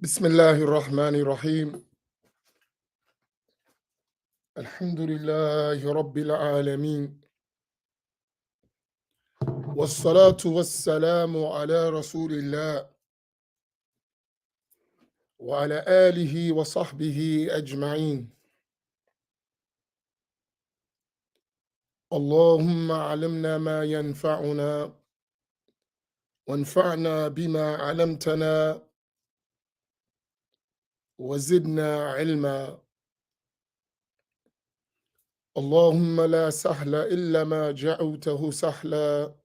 بسم الله الرحمن الرحيم. الحمد لله رب العالمين، والصلاة والسلام على رسول الله وعلى آله وصحبه أجمعين. اللهم علمنا ما ينفعنا وانفعنا بما علمتنا وزدنا علما. اللهم لا سهل إلا ما جعلته سهلا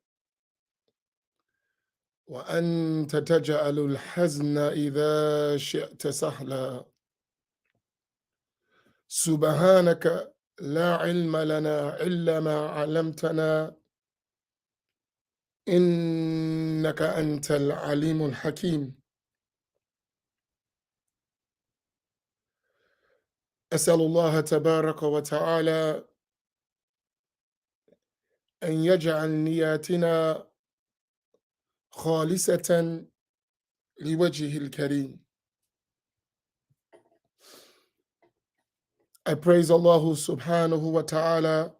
وأنت تجعل الحزن إذا شئت سهلا. سبحانك لا علم لنا إلا ما علمتنا إنك أنت العليم الحكيم. أسأل الله تبارك وتعالى أن يجعل نياتنا خالصة لوجهه الكريم. I praise Allah subhanahu wa ta'ala.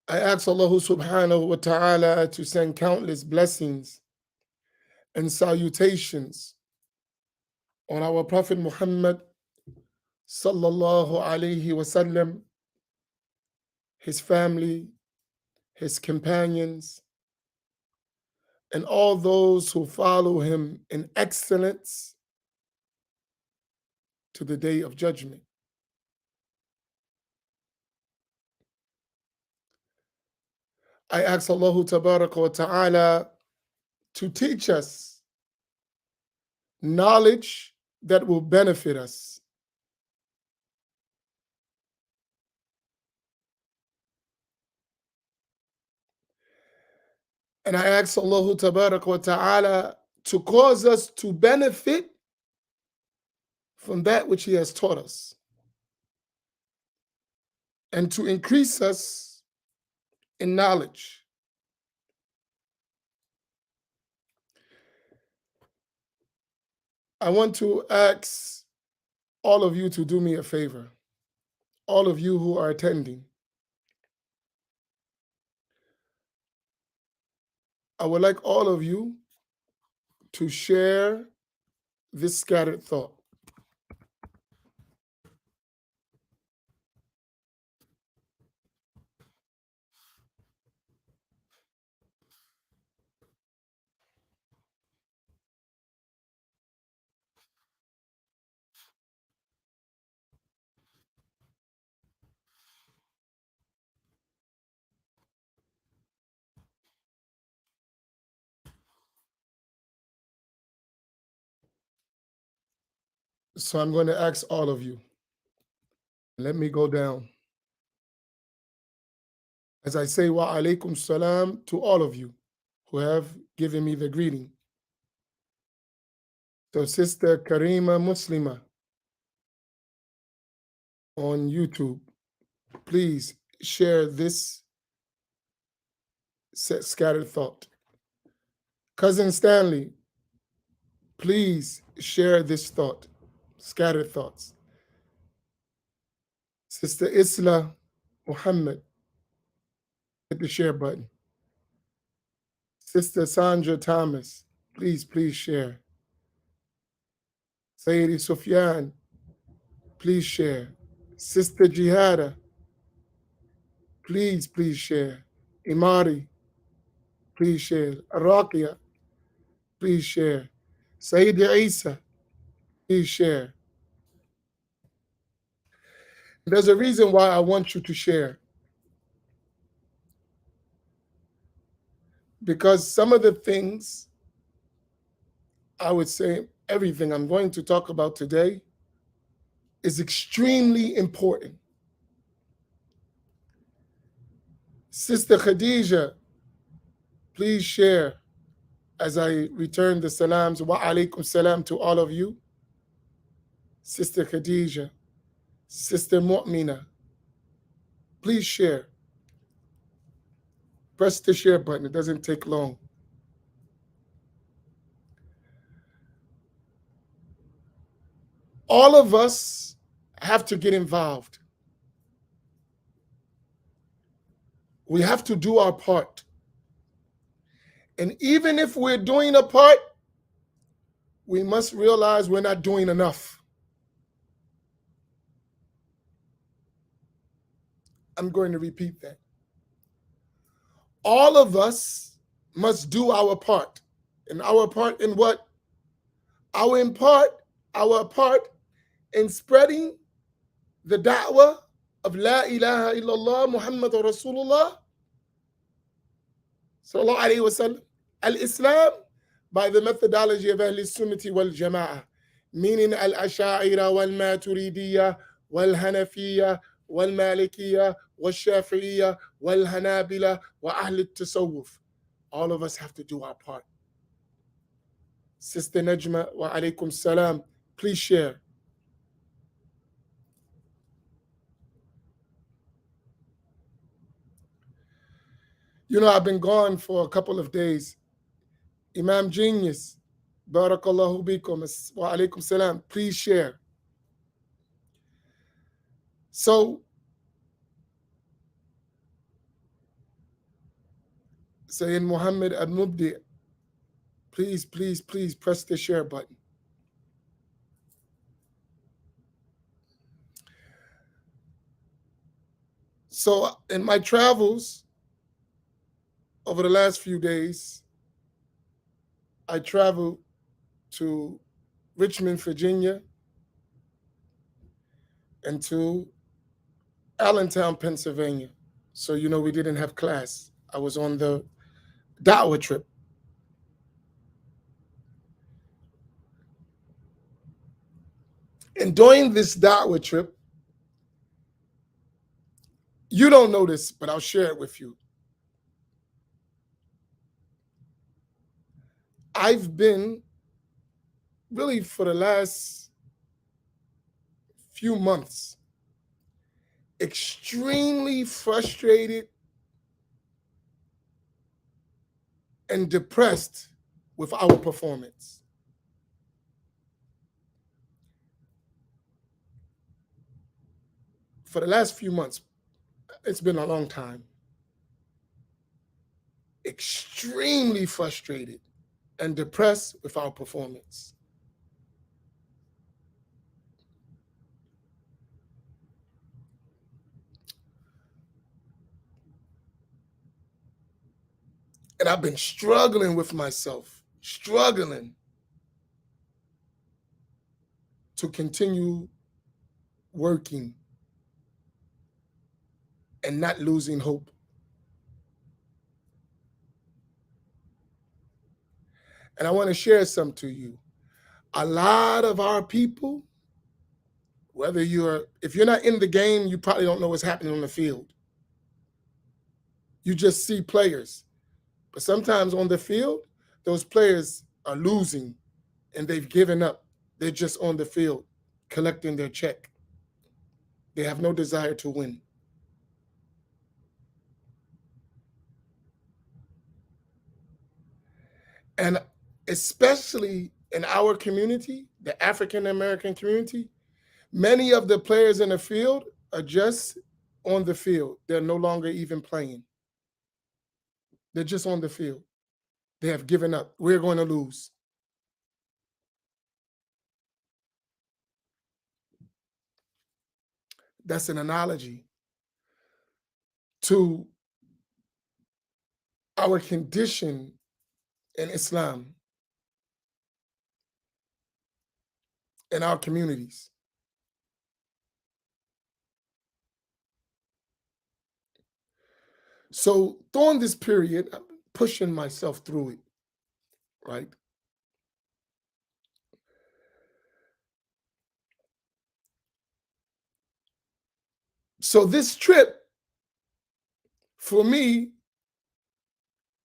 I ask Allah subhanahu wa ta'ala to send countless blessings and salutations on our Prophet Muhammad sallallahu alayhi wasallam, his family, his companions, and all those who follow him in excellence to the day of judgment. I ask Allah tabaraka wa ta'ala to teach us knowledge that will benefit us. And I ask Allah tabaraka wa ta'ala to cause us to benefit from that which he has taught us, and to increase us in knowledge. I want to ask all of you to do me a favor, all of you who are attending. I would like all of you to share this scattered thought. So I'm going to ask all of you. Let me go down. As I say wa alaikum salam to all of you who have given me the greeting. So Sister Karima Muslima on YouTube, please share this scattered thought. Cousin Stanley, please share this thought, scattered thoughts. Sister Isla Muhammad, hit the share button. Sister Sandra Thomas, please share. Sayyidi Sufyan, please share. Sister Jihada, please share. Imari, please share. Arakia, please share. Sayyidi Isa, please share. There's a reason why I want you to share. Because some of the things, I would say everything I'm going to talk about today, is extremely important. Sister Khadija, please share as I return the salams. Wa alaikum salam to all of you. Sister Khadija, Sister Mu'mina, please share. Press the share button, it doesn't take long. All of us have to get involved. We have to do our part. And even if we're doing a part, we must realize we're not doing enough. I'm going to repeat that. All of us must do our part. And our part in what? Our part in spreading the da'wah of La ilaha illallah Muhammad Rasulullah sallallahu alayhi wa sallam. Al-Islam by the methodology of Ahl Sunnati wal Jama'ah, meaning Al-Asha'ira wal Maturidiyya wal Hanafiyya wal Malikiyya wal Shafi'iyya wal Hanabila wa Ahl Tasawwuf. All of us have to do our part. Sister Najma, wa alaykum salam. Please share. You know, I've been gone for a couple of days. Imam Genius, barakallahu bikum, wa alaykum salam. Please share. So, Sayyid Muhammad al-Mubdi, please, please, please press the share button. So, in my travels over the last few days, I traveled to Richmond, Virginia, and to Allentown, Pennsylvania. So, you know, we didn't have class. I was on the Da'wah trip. And during this Da'wah trip, you don't know this, but I'll share it with you. I've been really for the last few months extremely frustrated and depressed with our performance. For the last few months, it's been a long time. Extremely frustrated and depressed with our performance. And I've been struggling with myself, struggling to continue working and not losing hope. And I want to share some to you. A lot of our people, if you're not in the game, you probably don't know what's happening on the field. You just see players. But sometimes on the field, those players are losing and they've given up. They're just on the field collecting their check. They have no desire to win. And especially in our community, the African American community, many of the players in the field are just on the field. They're no longer even playing. They're just on the field. They have given up. We're going to lose. That's an analogy to our condition in Islam, in our communities. So during this period, I'm pushing myself through it, right? So this trip, for me,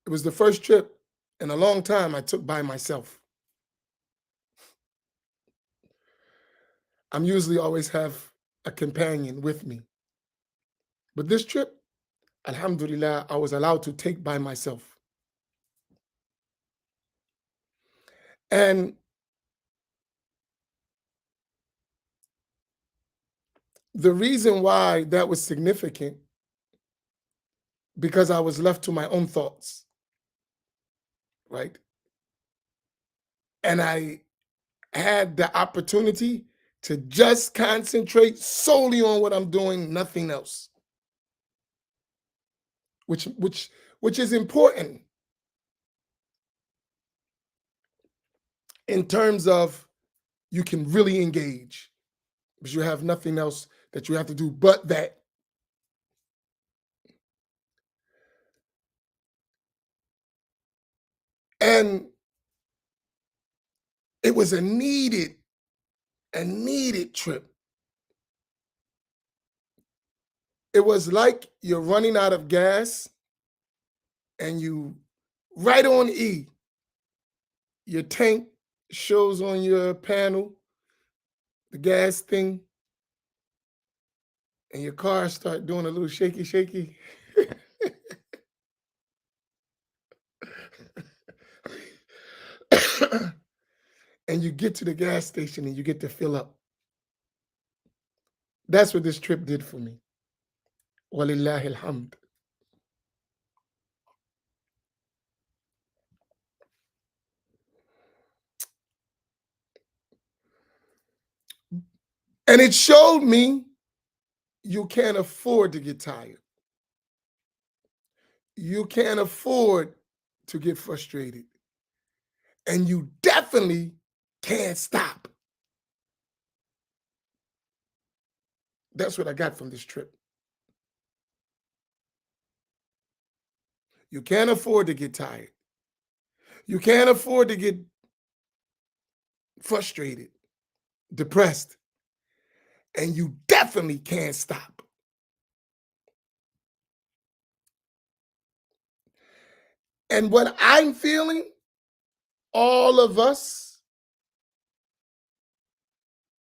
it was the first trip in a long time I took by myself. I'm usually always have a companion with me. But this trip, alhamdulillah, I was allowed to take by myself. And The reason why that was significant, because I was left to my own thoughts, right? And I had the opportunity to just concentrate solely on what I'm doing, nothing else, which which which is important in terms of you can really engage because you have nothing else that you have to do but that. And it was a needed trip. It was like you're running out of gas and you right on E, your tank shows on your panel, the gas thing, and your car start doing a little shaky, shaky. And you get to the gas station and you get to fill up. That's what this trip did for me. Walillahi alhamd. And it showed me you can't afford to get tired. You can't afford to get frustrated. And you definitely can't stop. That's what I got from this trip. You can't afford to get tired. You can't afford to get frustrated, depressed, and you definitely can't stop. And what I'm feeling, all of us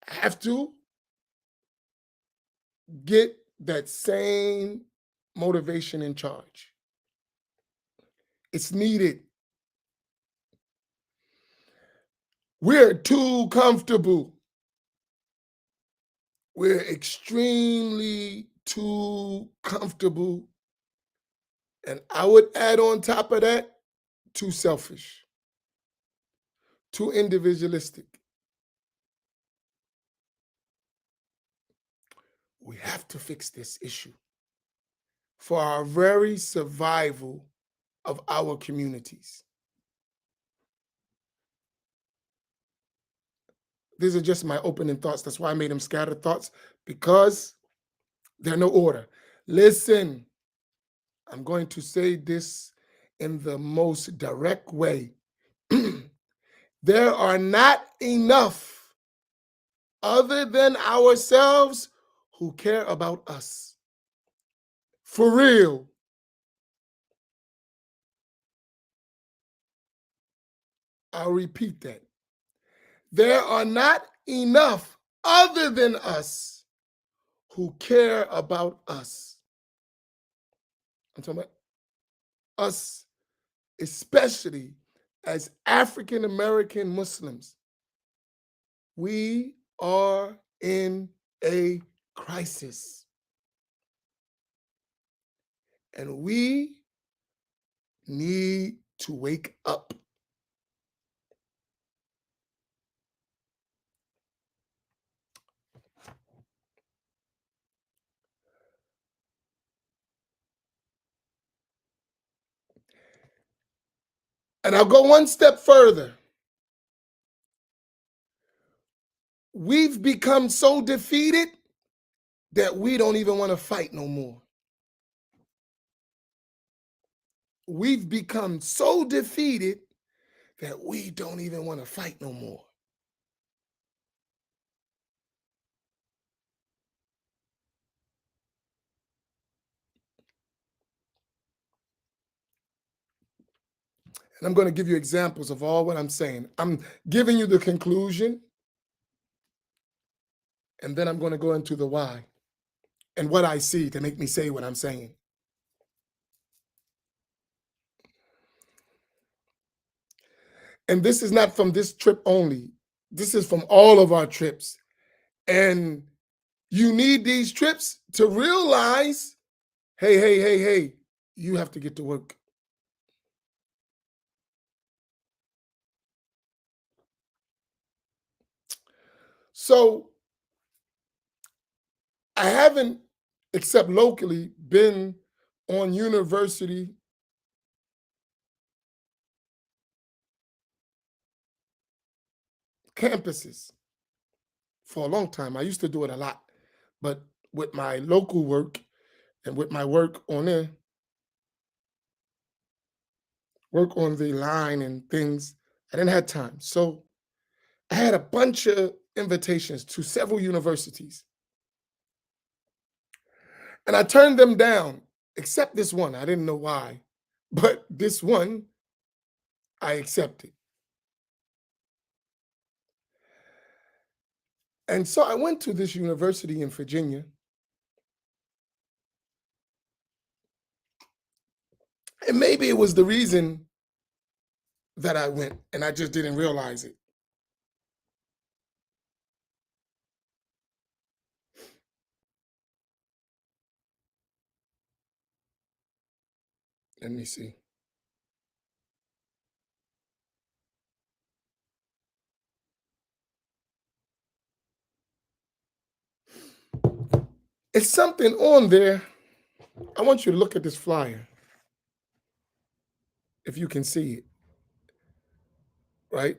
have to get that same motivation and charge. It's needed. We're too comfortable. We're extremely too comfortable. And I would add on top of that, too selfish, too individualistic. We have to fix this issue for our very survival of our communities. These are just my opening thoughts. That's why I made them scattered thoughts, because they're no order. Listen, I'm going to say this in the most direct way. There are not enough other than ourselves who care about us. For real. I'll repeat that. There are not enough other than us who care about us. I'm talking about us, especially as African American Muslims. We are in a crisis. And we need to wake up. And I'll go one step further. We've become so defeated that we don't even want to fight no more. We've become so defeated that we don't even want to fight no more. And I'm going to give you examples of all what I'm saying. I'm giving you the conclusion, and then I'm going to go into the why and what I see to make me say what I'm saying. And this is not from this trip only. This is from all of our trips. And You need these trips to realize, hey, you have to get to work. So I haven't, except locally, been on university campuses for a long time. I used to do it a lot, but with my local work and with my work on the line and things, I didn't have time. So I had a bunch of invitations to several universities, and I turned them down, except this one. I didn't know why, but this one I accepted. And so I went to this university in Virginia, and maybe it was the reason that I went, and I just didn't realize it. Let me see. It's something on there. I want you to look at this flyer, if you can see it, right?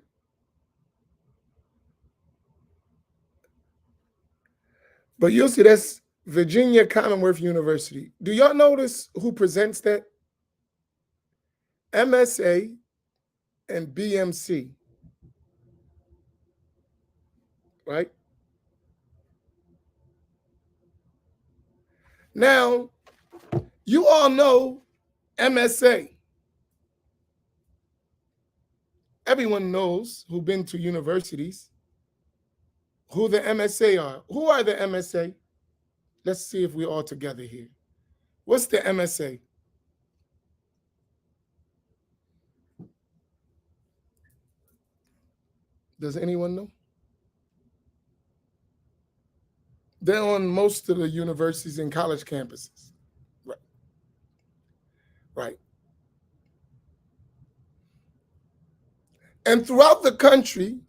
But you'll see that's Virginia Commonwealth University. Do y'all notice who presents that? MSA and BMC, right? Now, you all know MSA. Everyone knows who've been to universities who the MSA are. Who are the MSA? Let's see if we're all together here. What's the MSA? Does anyone know? They're on most of the universities and college campuses. Right. Right. And throughout the country,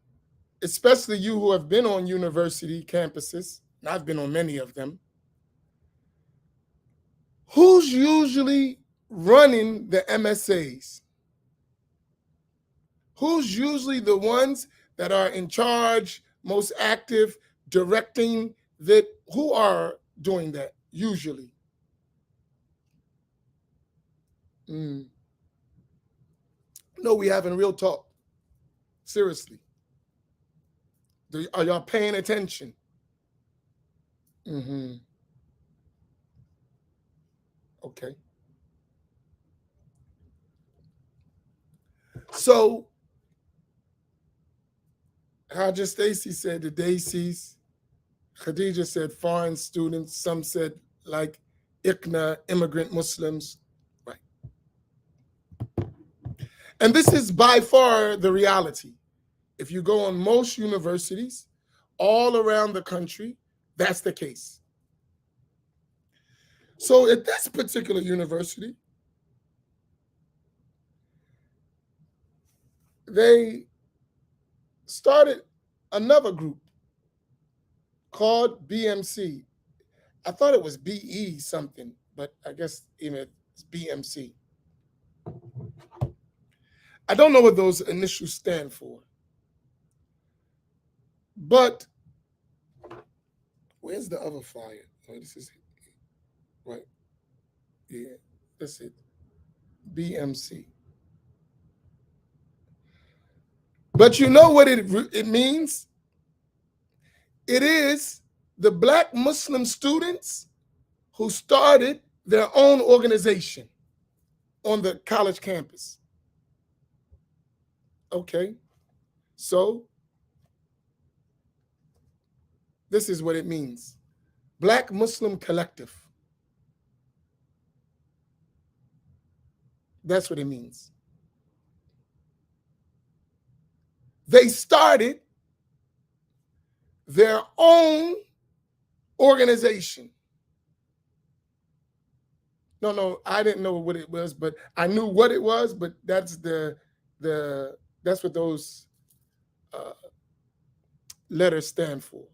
especially you who have been on university campuses, and I've been on many of them, who's usually running the MSAs? Who's usually the ones that are in charge, most active, directing that? Who are doing that usually? Mm. No, we having real talk. Seriously. Are y'all paying attention? Mm-hmm. Okay. So Haja Stacy said the Daisies. Khadija said foreign students. Some said like ICNA, immigrant Muslims. Right. And this is by far the reality. If you go on most universities all around the country, that's the case. So at this particular university, they started another group called BMC. I thought it was BE something, but I guess it's BMC. I don't know what those initials stand for. But where's the other flyer? Oh, this is it. Right. Yeah, that's it. BMC. But you know what it means? It is the Black Muslim students who started their own organization on the college campus. Okay, so this is what it means. Black Muslim Collective. That's what it means. They started their own organization. No, I didn't know what it was, but I knew what it was. But the that's what those uh, letters stand for.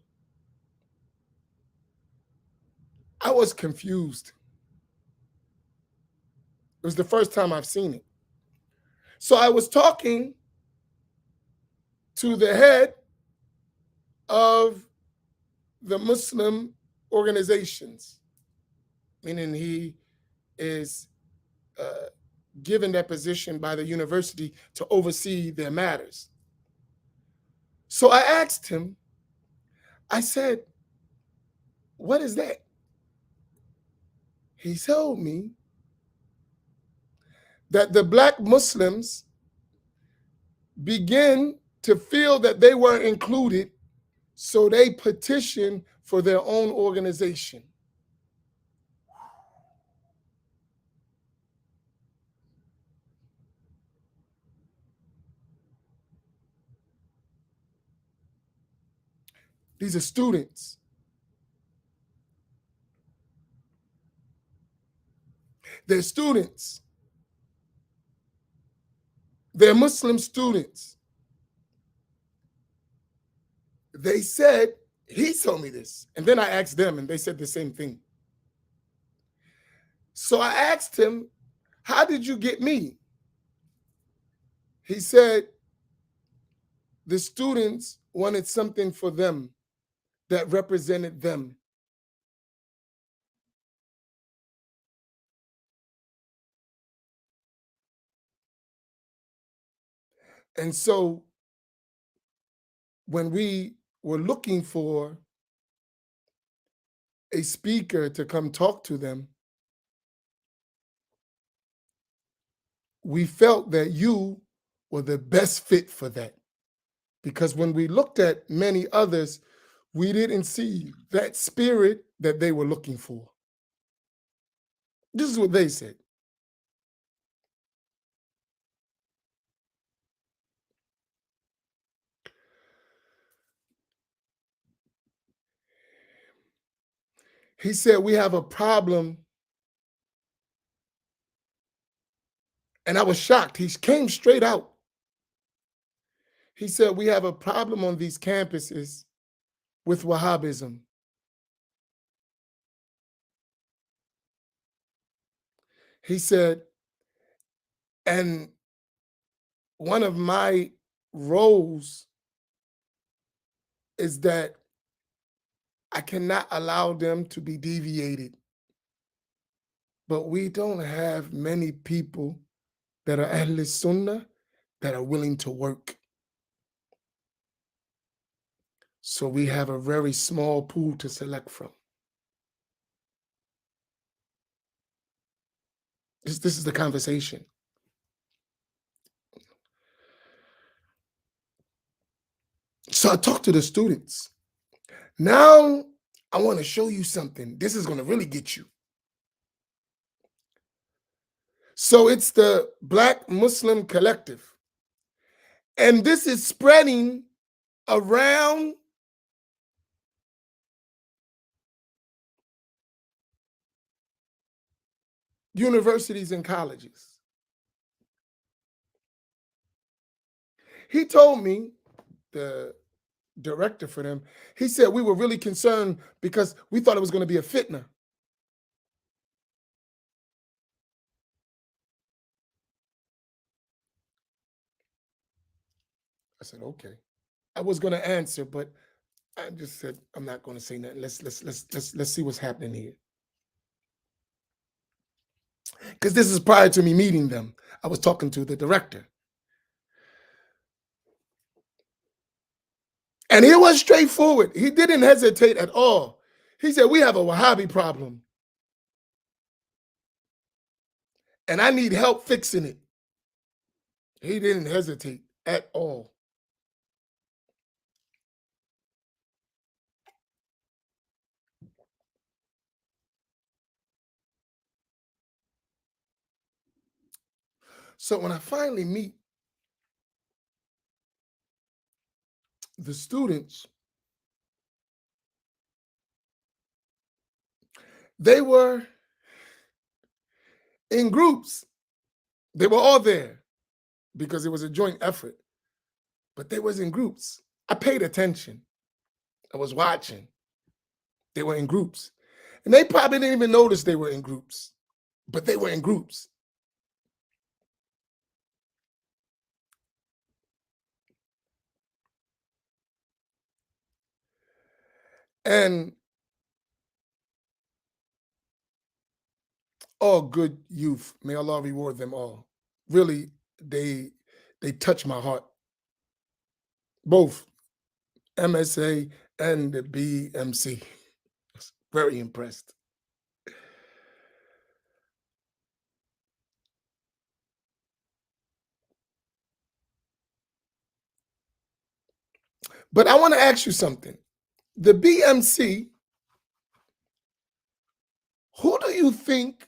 I was confused. It was the first time I've seen it. So I was talking to the head of the Muslim organizations, meaning he is uh, given that position by the university to oversee their matters. So I asked him, I said, what is that? He told me that the black Muslims begin to feel that they weren't included, so they petition for their own organization. These are students. They're students. They're Muslim students. They said, he told me this. And then I asked them, and they said the same thing. So I asked him, how did you get me? He said, the students wanted something for them that represented them. And so when we were looking for a speaker to come talk to them, we felt that you were the best fit for that. Because when we looked at many others, we didn't see that spirit that they were looking for. This is what they said. He said, we have a problem. And I was shocked. He came straight out. He said, we have a problem on these campuses with Wahhabism. He said, and one of my roles is that I cannot allow them to be deviated. But we don't have many people that are Ahl Sunnah that are willing to work. So we have a very small pool to select from. This is the conversation. So I talked to the students. Now I want to show you something. This is going to really get you. So it's the Black Muslim Collective. And this is spreading around universities and colleges. He told me, the director for them, he said we were really concerned because we thought it was going to be a fitna. I said, okay. I was going to answer, but I just said I'm not going to say nothing. Let's see what's happening here. Because this is prior to me meeting them. I was talking to the director. And he was straightforward. He didn't hesitate at all. He said, we have a Wahhabi problem. And I need help fixing it. He didn't hesitate at all. So when I finally meet the students, They were in groups. They were all there because it was a joint effort, but they was in groups. I paid attention. I was watching. They were in groups. And they probably didn't even notice they were in groups, but they were in groups. And all good youth, may Allah reward them all. Really, they touch my heart. Both MSA and the BMC. Very impressed. But I want to ask you something. The BMC, who do you think?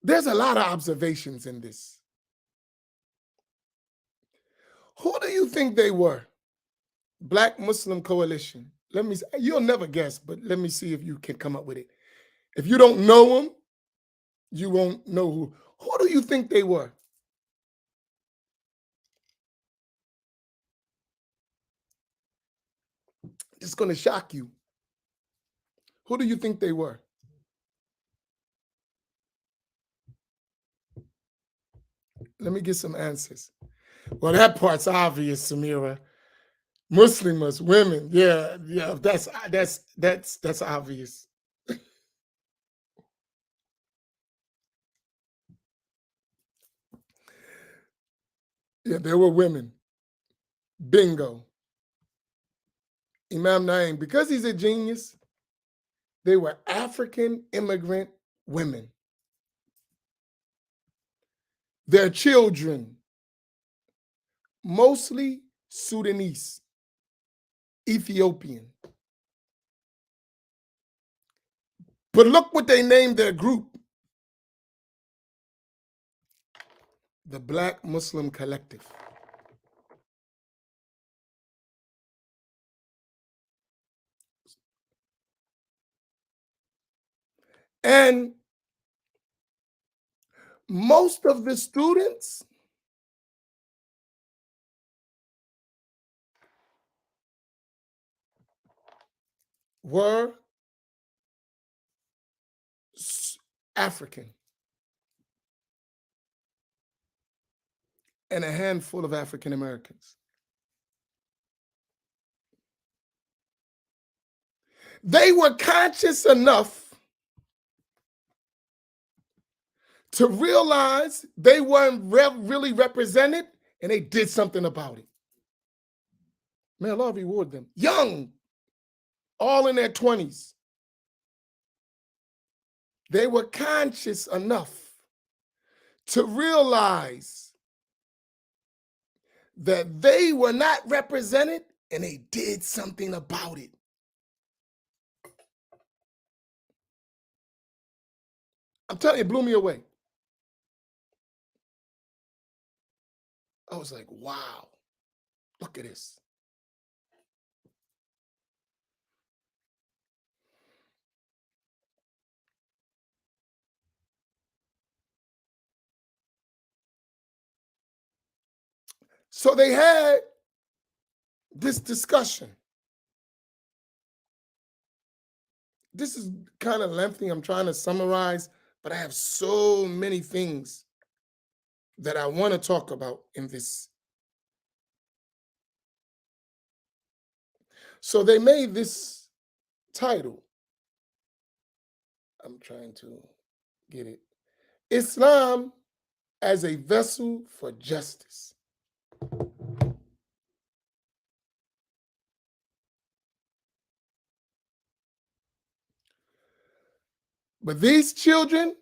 There's a lot of observations in this. Who do you think they were? Black Muslim Coalition. Let me, you'll never guess, but let me see if you can come up with it. If you don't know them, you won't know who. Who do you think they were? It's going to shock you. Who do you think they were? Let me get some answers. Well, that part's obvious, Samira. Muslims, women, yeah, that's obvious. Yeah, there were women. Bingo. Imam Naim, because he's a genius, they were African immigrant women. Their children, mostly Sudanese, Ethiopian. But look what they named their group, the Black Muslim Collective. And most of the students were African, and a handful of African Americans. They were conscious enough to realize they weren't really represented, and they did something about it. May Allah reward them. Young, all in their 20s. They were conscious enough to realize that they were not represented, and they did something about it. I'm telling you, it blew me away. I was like, wow, look at this. So they had this discussion. This is kind of lengthy. I'm trying to summarize, but I have so many things that I want to talk about in this. So they made this title. I'm trying to get it. Islam as a vessel for justice. But these children,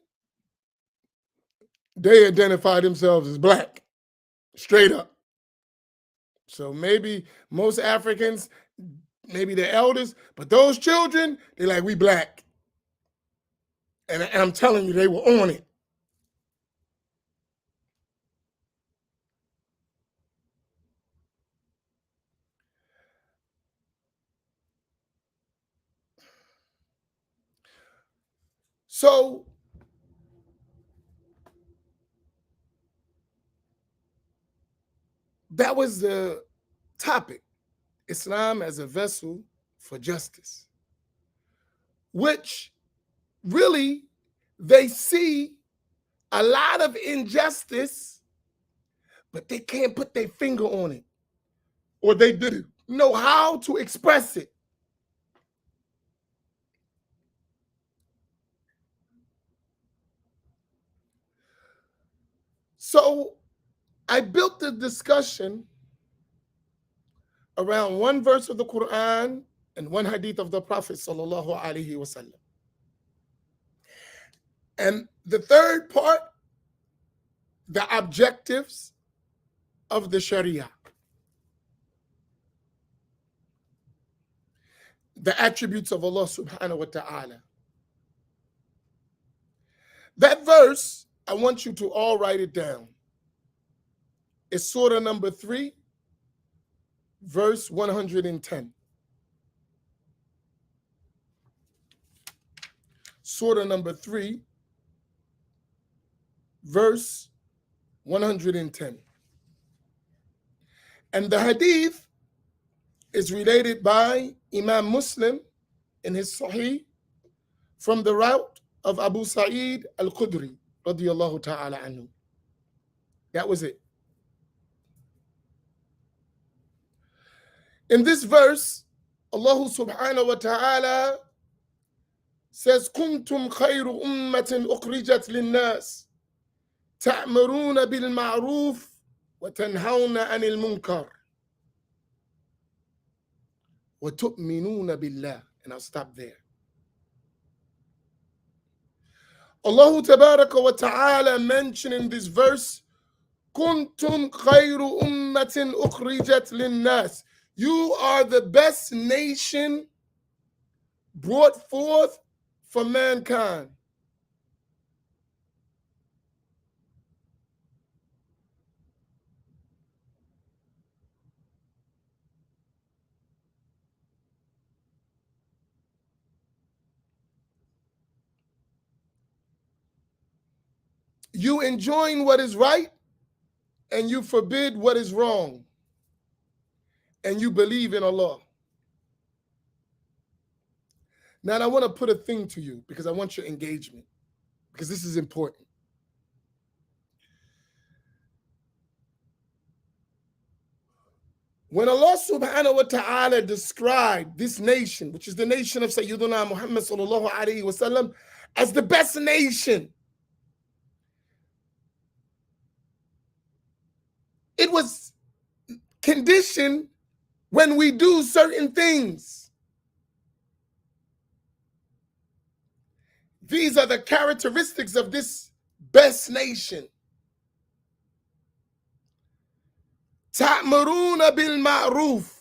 they identify themselves as black, straight up. So maybe most Africans, maybe the elders, but those children, they're like, we black. And I'm telling you, they were on it. So that was the topic, Islam as a vessel for justice, which really they see a lot of injustice, but they can't put their finger on it, or they didn't know how to express it. So I built the discussion around one verse of the Quran and one hadith of the Prophet sallallahu alaihi wasallam. And the third part, the objectives of the Sharia, the attributes of Allah subhanahu wa ta'ala. That verse, I want you to all write it down. It's surah number 3, verse 110. Surah number 3, verse 110. And the hadith is related by Imam Muslim in his Sahih from the route of Abu Sa'id al-Khudri radiyallahu ta'ala anhu. That was it. In this verse, Allah subhanahu wa ta'ala says, كنتم خير أمة أخرجت للناس تأمرون بالمعروف وتنهون عن المنكر وتؤمنون بالله. And I'll stop there. Allah tabaraka wa ta'ala mentioned in this verse, كنتم خير أمة أخرجت للناس. You are the best nation brought forth for mankind. You enjoin what is right and you forbid what is wrong, and you believe in Allah. Now I want to put a thing to you because I want your engagement, because this is important. When Allah subhanahu wa ta'ala described this nation, which is the nation of Sayyiduna Muhammad sallallahu alayhi wa sallam, as the best nation, it was conditioned when we do certain things. These are the characteristics of this best nation. تأمرون بالمعروف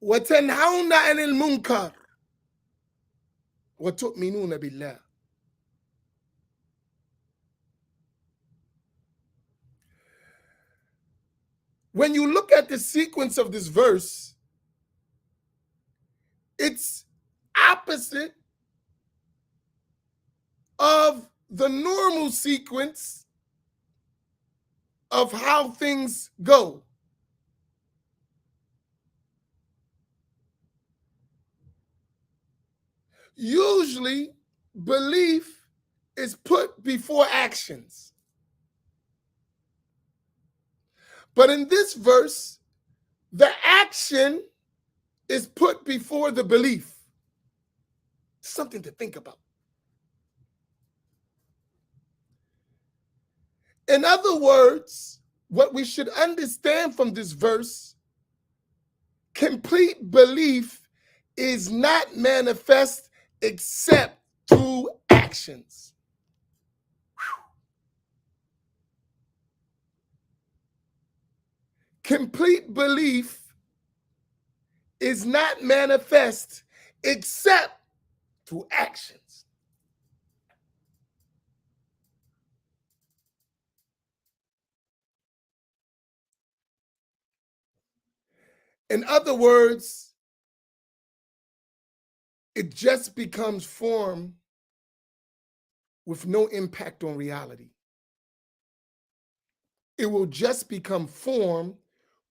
وتنهون عن المنكر وتؤمنون بالله. When you look at the sequence of this verse, it's opposite of the normal sequence of how things go. Usually, belief is put before actions. But in this verse, the action is put before the belief. Something to think about. In other words, what we should understand from this verse, complete belief is not manifest except through actions. Complete belief is not manifest except through actions. In other words, it just becomes form with no impact on reality. It will just become form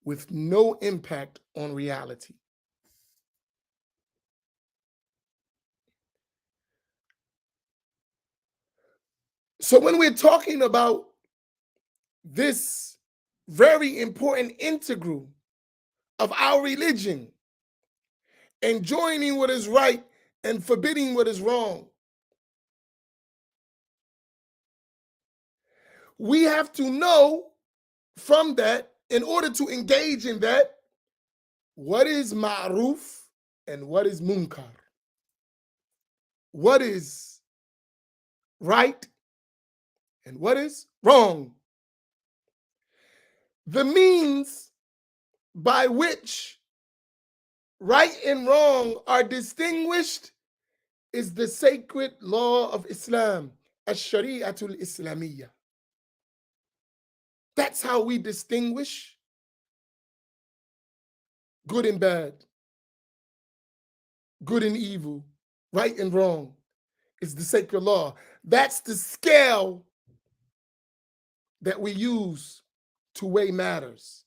with no impact on reality. So when we're talking about this very important integral of our religion, enjoining what is right and forbidding what is wrong, we have to know from that, in order to engage in that, what is ma'ruf and what is munkar. What is right and what is wrong. The means by which right and wrong are distinguished is the sacred law of Islam, ash-shari'atul Islamiyya. That's how we distinguish good and bad, good and evil, right and wrong. It's the sacred law. That's the scale that we use to weigh matters.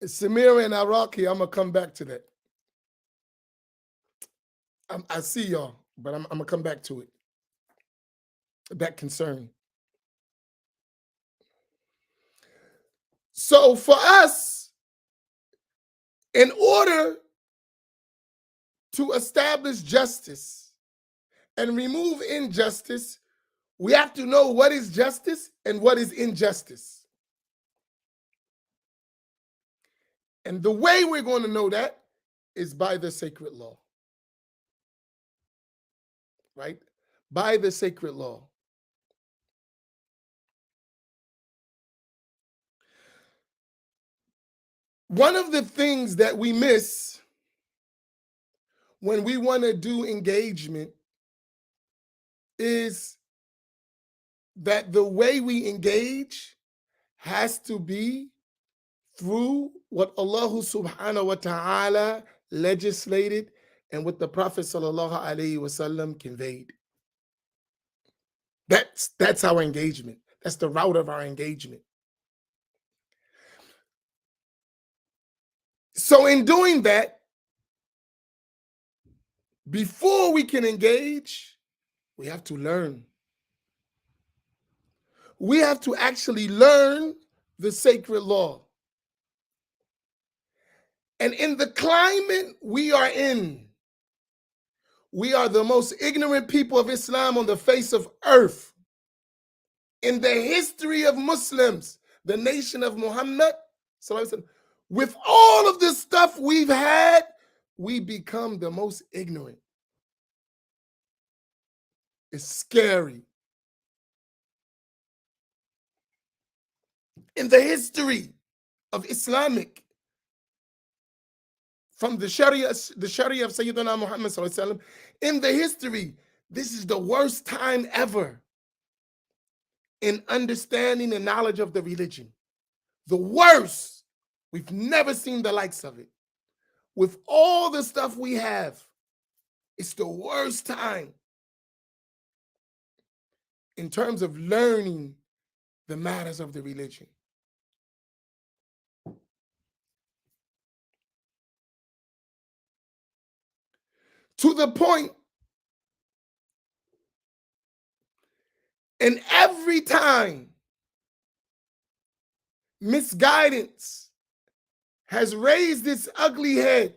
Samir and Iraqi, I'm going to come back to that. I see y'all, but I'm going to come back to it. That concern. So for us, in order to establish justice and remove injustice, we have to know what is justice and what is injustice. And the way we're going to know that is by the sacred law. Right? By the sacred law. One of the things that we miss when we want to do engagement is that the way we engage has to be through what Allah subhanahu wa ta'ala legislated and what the Prophet sallallahu alaihi wasallam conveyed. That's our engagement. That's the route of our engagement. So in doing that, before we can engage, we have to learn. We have to actually learn the sacred law. And in the climate we are in, we are the most ignorant people of Islam on the face of earth. In the history of Muslims, the nation of Muhammad, with all of the stuff we've had, we become the most ignorant. It's scary. In the history of Islamic, from the Sharia of Sayyidina Muhammad, in the history, this is the worst time ever in understanding and knowledge of the religion. The worst. We've never seen the likes of it. With all the stuff we have, it's the worst time in terms of learning the matters of the religion. To the point, and every time misguidance has raised its ugly head,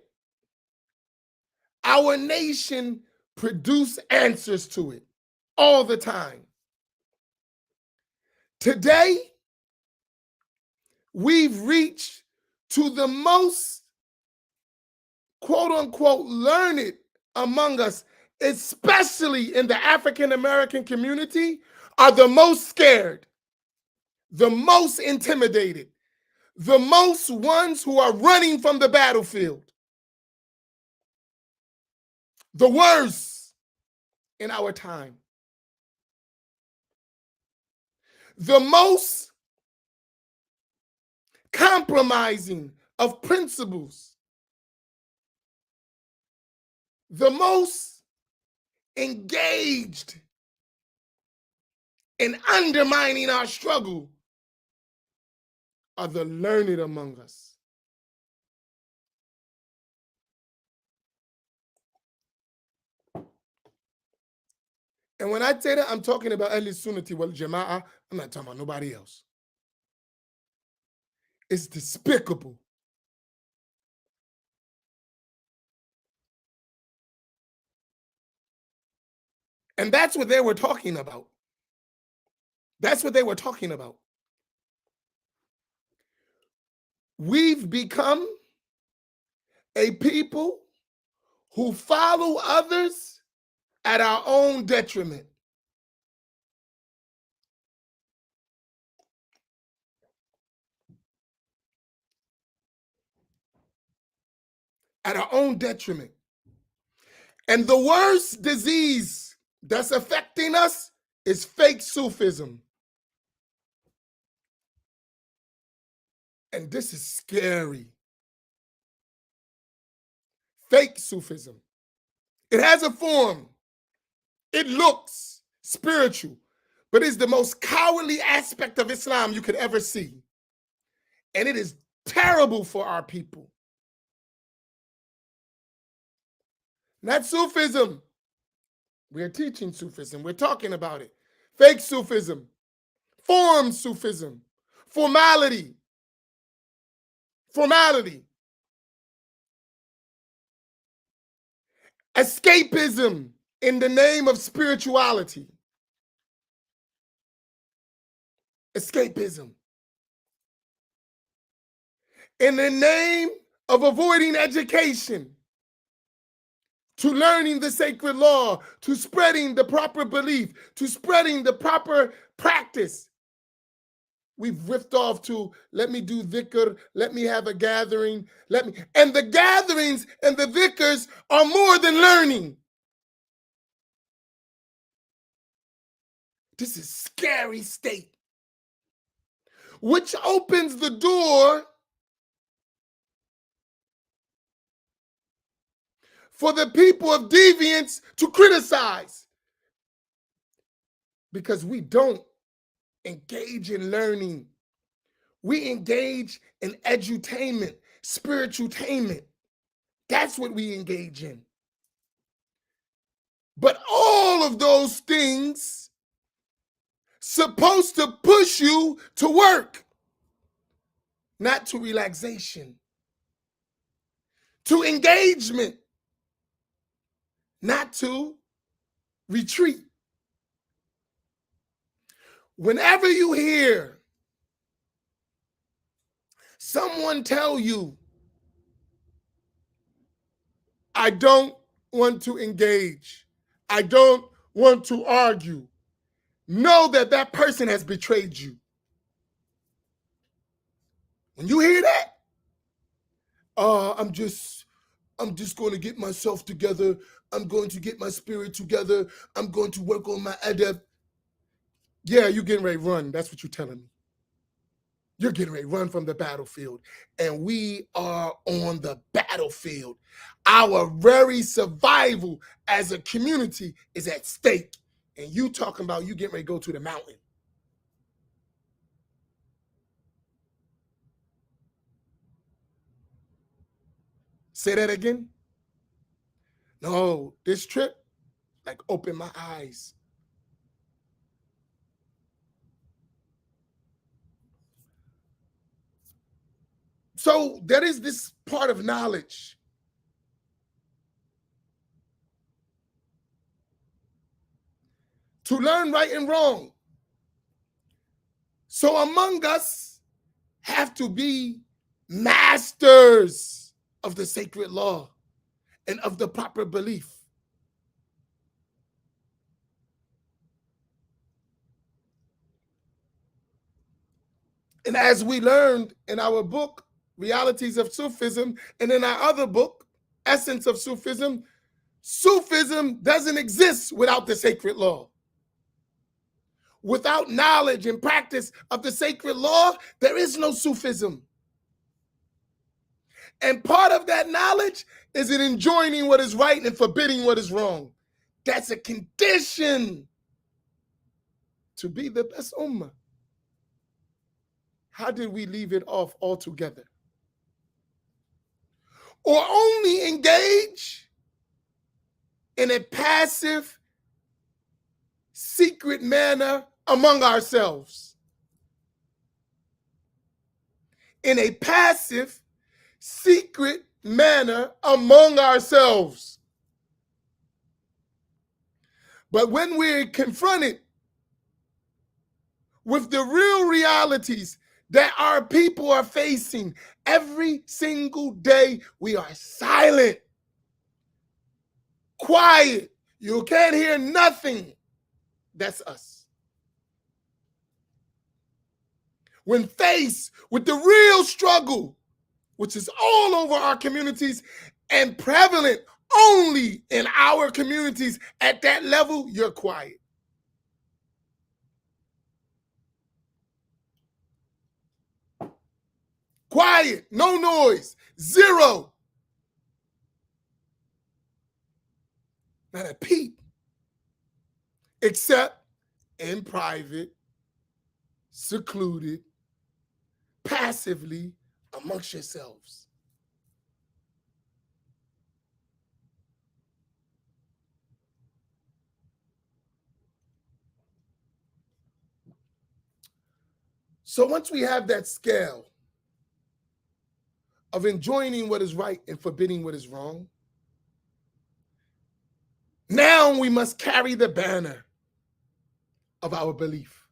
our nation produced answers to it all the time. Today, we've reached to the most, quote unquote, learned among us, especially in the African American community, are the most scared, the most intimidated, the most ones who are running from the battlefield. The worst in our time. the most compromising of principles, the most engaged in undermining our struggle are the learned among us. And when I say that, I'm talking about Ahl Sunnati wal Jama'ah. I'm not talking about nobody else. It's despicable. And that's what they were talking about. That's what they were talking about. We've become a people who follow others at our own detriment. At our own detriment. And the worst disease that's affecting us is fake Sufism. And this is scary. Fake Sufism. It has a form. It looks spiritual, but it's the most cowardly aspect of Islam you could ever see. And it is terrible for our people. Not Sufism. We're teaching Sufism. We're talking about it. Fake Sufism. Form Sufism. Formality. Formality. Escapism in the name of spirituality. Escapism. In the name of avoiding education, to learning the sacred law, to spreading the proper belief, to spreading the proper practice. We've ripped off to, let me do dhikr, let me have a gathering, and the gatherings and the dhikrs are more than learning. This is a scary state, which opens the door for the people of deviance to criticize, because we don't engage in learning. We engage in edutainment, spiritualtainment. That's what we engage in. But all of those things supposed to push you to work, not to relaxation, to engagement, not to retreat. Whenever you hear someone tell you, I don't want to engage, I don't want to argue, know that that person has betrayed you. When you hear that, I'm just going to get myself together, I'm going to get my spirit together, I'm going to work on my adab. Yeah, you're getting ready to run. That's what you're telling me. You're getting ready to run from the battlefield. And we are on the battlefield. Our very survival as a community is at stake. And you talking about you getting ready to go to the mountain. Say that again. No, this trip, like, opened my eyes. So there is this part of knowledge. To learn right and wrong. So among us have to be masters of the sacred law and of the proper belief. And as we learned in our book, Realities of Sufism, and in our other book, Essence of Sufism, Sufism doesn't exist without the sacred law. without knowledge and practice of the sacred law, there is no Sufism. And part of that knowledge is in enjoining what is right and forbidding what is wrong. That's a condition to be the best ummah. How did we leave it off altogether? Or only engage in a passive, secret manner among ourselves. In a passive, secret manner among ourselves. But when we're confronted with the real realities that our people are facing every single day, we are silent, quiet. You can't hear nothing. That's us. When faced with the real struggle, which is all over our communities and prevalent only in our communities, at that level, you're quiet. Quiet, no noise, zero. Not a peep. Except in private, secluded, passively amongst yourselves. So once we have that scale of enjoining what is right and forbidding what is wrong, now we must carry the banner of our belief.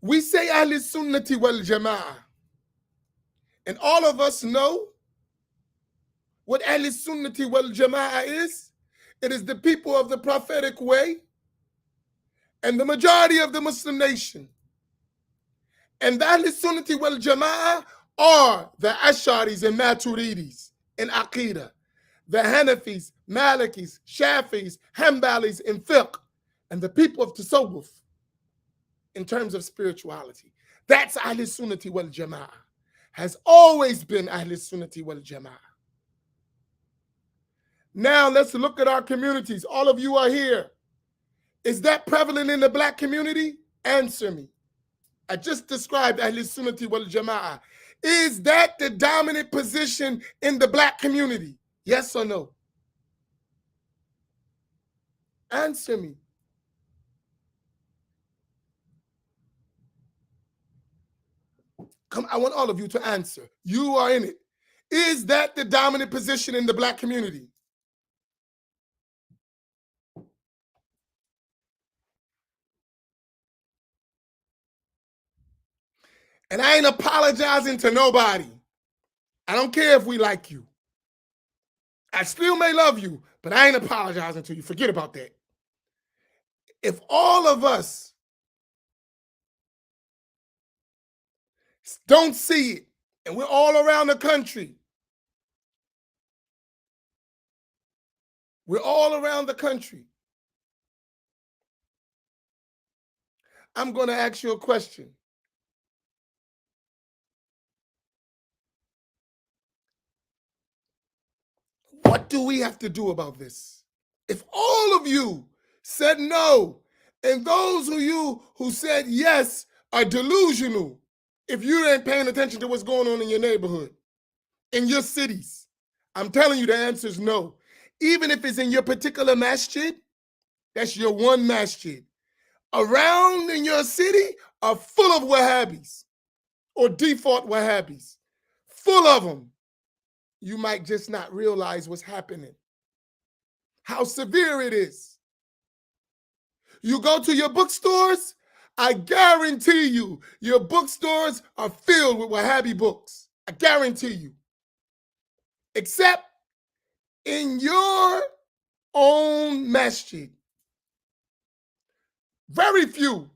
We say Ahl Sunnati wal Jama'ah, and all of us know what Ahl Sunnati wal Jama'ah is. It is the people of the prophetic way and the majority of the Muslim nation. And the Ahl Sunnati wal Jama'ah are the Ash'aris and Maturidis in Aqidah, the Hanafis, Malikis, Shafis, Hanbalis in fiqh, and the people of Tasawwuf in terms of spirituality. That's Ahl Sunnati wal Jama'ah. Has always been Ahl Sunnati wal Jama'ah. Now let's look at our communities. All of you are here. Is that prevalent in the black community? Answer me. I just described Ahl Sunnati wal Jama'ah. Is that the dominant position in the black community? Yes or no? Answer me. Come, I want all of you to answer. You are in it. Is that the dominant position in the black community? And I ain't apologizing to nobody. I don't care if we like you. I still may love you, but I ain't apologizing to you. Forget about that. If all of us don't see it, and we're all around the country, I'm going to ask you a question. What do we have to do about this? If all of you said no, and those of you who said yes are delusional, if you ain't paying attention to what's going on in your neighborhood, in your cities, I'm telling you the answer is no. Even if it's in your particular masjid, that's your one masjid. Around in your city are full of Wahhabis or default Wahhabis, full of them. You might just not realize what's happening, how severe it is. You go to your bookstores, I guarantee you, your bookstores are filled with Wahhabi books. I guarantee you. Except in your own masjid. Very few.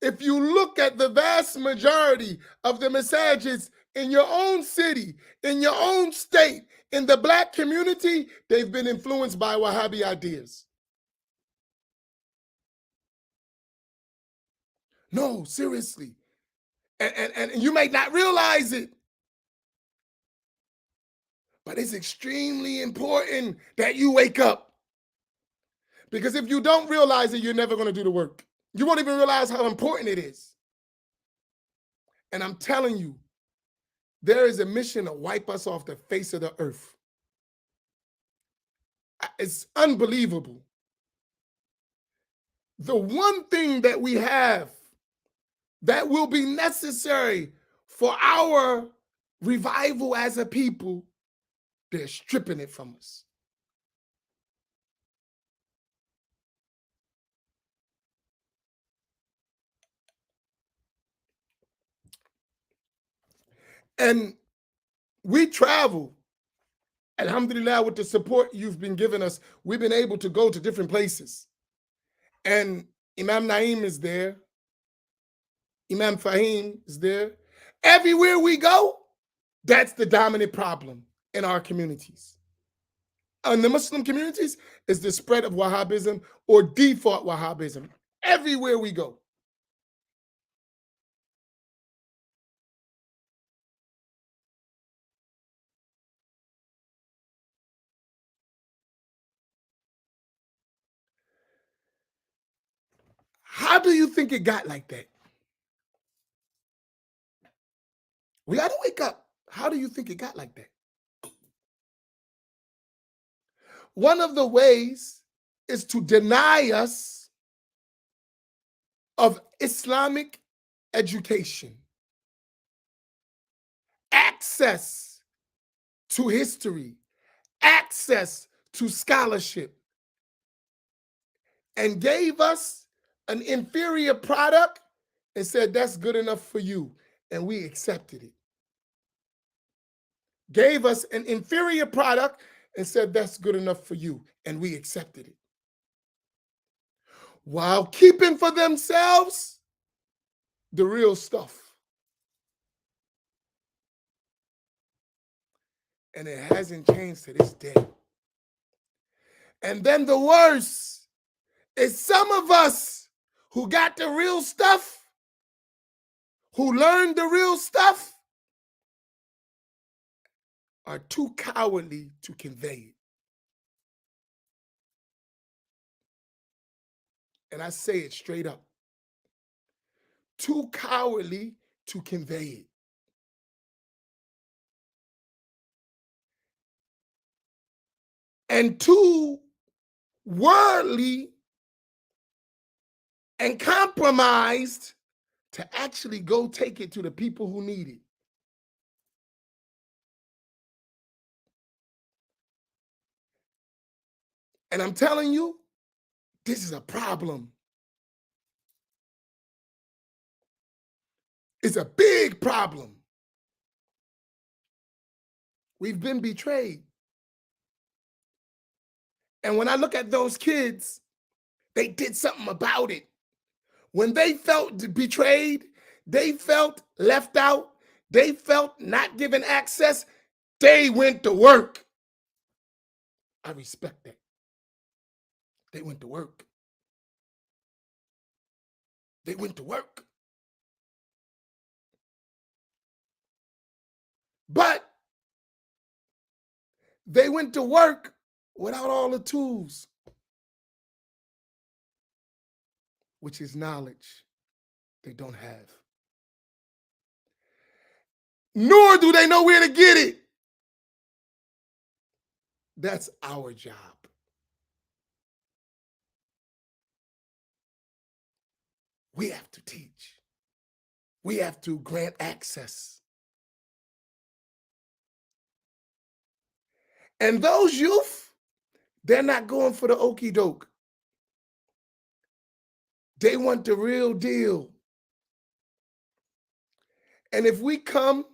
If you look at the vast majority of the masajids in your own city, in your own state, In the black community, they've been influenced by Wahhabi ideas. No, seriously. And you may not realize it, but it's extremely important that you wake up. Because if you don't realize it, you're never going to do the work. You won't even realize how important it is. And I'm telling you, there is a mission to wipe us off the face of the earth. It's unbelievable. The one thing that we have that will be necessary for our revival as a people, they're stripping it from us. And we travel. Alhamdulillah, with the support you've been giving us, we've been able to go to different places. And Imam Naim is there. Imam Fahim is there. Everywhere we go, that's the dominant problem in our communities. In the Muslim communities, is the spread of Wahhabism or default Wahhabism. Everywhere we go. How do you think it got like that? We got to wake up. How do you think it got like that? One of the ways is to deny us of Islamic education, access to history, access to scholarship, and gave us an inferior product and said, that's good enough for you. And we accepted it. Gave us an inferior product and said, that's good enough for you. And we accepted it. While keeping for themselves the real stuff. And it hasn't changed to this day. And then the worst is some of us who got the real stuff, who learned the real stuff, are too cowardly to convey it. And I say it straight up. Too cowardly to convey it. And too worldly and compromised to actually go take it to the people who need it. And I'm telling you, this is a problem. It's a big problem. We've been betrayed. And when I look at those kids, they did something about it. When they felt betrayed, they felt left out, they felt not given access, they went to work. I respect that. They went to work. They went to work. But they went to work without all the tools, which is knowledge they don't have. Nor do they know where to get it. That's our job. We have to teach. We have to grant access. And those youth, they're not going for the okie doke. They want the real deal. And if we come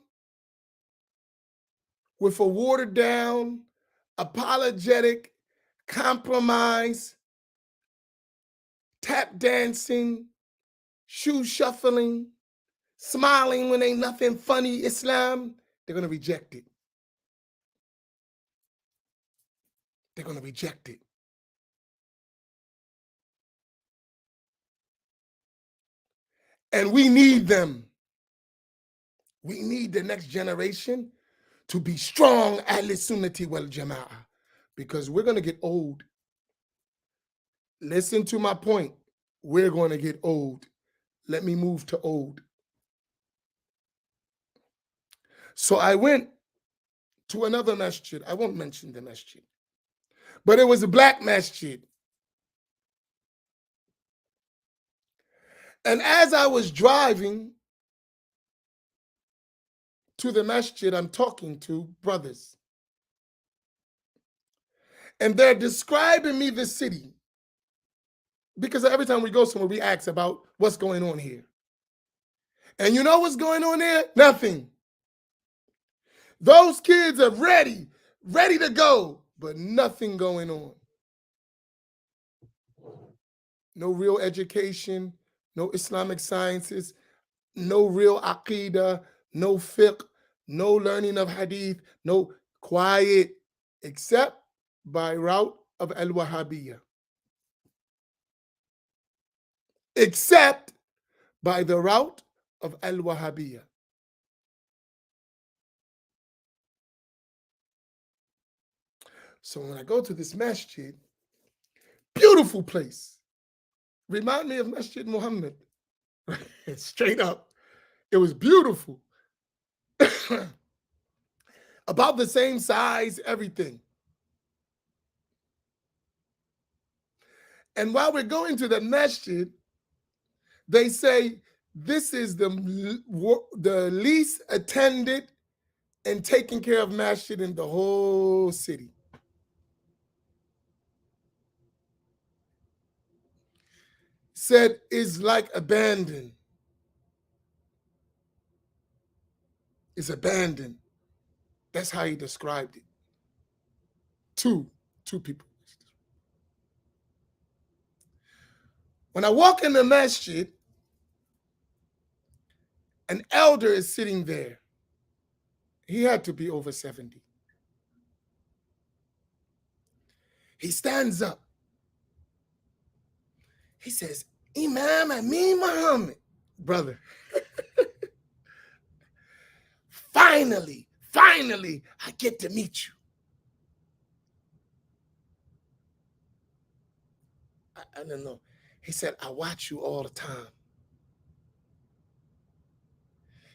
with a watered down, apologetic, compromise, tap dancing, shoe shuffling, smiling when ain't nothing funny Islam, they're going to reject it. They're going to reject it. And we need them. We need the next generation to be strong Ahl Sunnati wal Jama'ah, because we're going to get old. Listen to my point. We're going to get old. Let me move to old. So I went to another masjid. I won't mention the masjid, but it was a black masjid. And as I was driving to the masjid, I'm talking to brothers. And they're describing me the city. Because every time we go somewhere, we ask about what's going on here. And you know what's going on there? Nothing. Those kids are ready to go, but nothing going on. No real education, no Islamic sciences, no real aqidah, no fiqh, no learning of hadith, no quiet, except by route of al-Wahhabiyya. Except by the route of al-Wahhabiyya. So when I go to this masjid, beautiful place, remind me of Masjid Muhammad, straight up. It was beautiful. About the same size, everything. And while we're going to the masjid, they say this is the least attended and taken care of masjid in the whole city. Said is like abandoned. It's abandoned. That's how he described it. Two people. When I walk in the masjid, an elder is sitting there. He had to be over 70. He stands up. He says, Imam Amin Muhammad, brother. Finally, I get to meet you. I don't know. He said, I watch you all the time.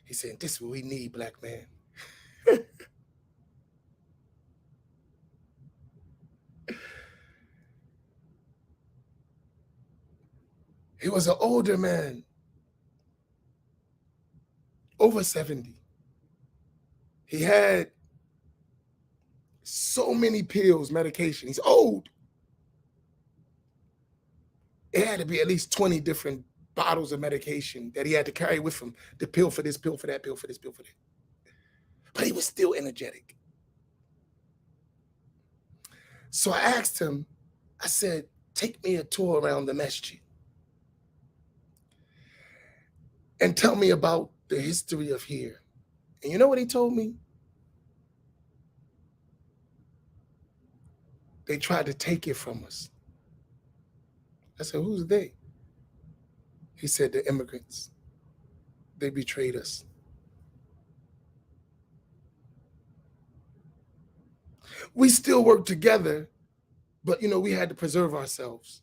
He said, this is what we need, black man. He was an older man, over 70. He had so many pills, medication. He's old. It had to be at least 20 different bottles of medication that he had to carry with him. The pill for this, pill for that, pill for this, pill for that. But he was still energetic. So I asked him, I said, take me a tour around the masjid and tell me about the history of here. And you know what he told me? They tried to take it from us. I said, who's they? He said, the immigrants. They betrayed us. We still work together, but we had to preserve ourselves.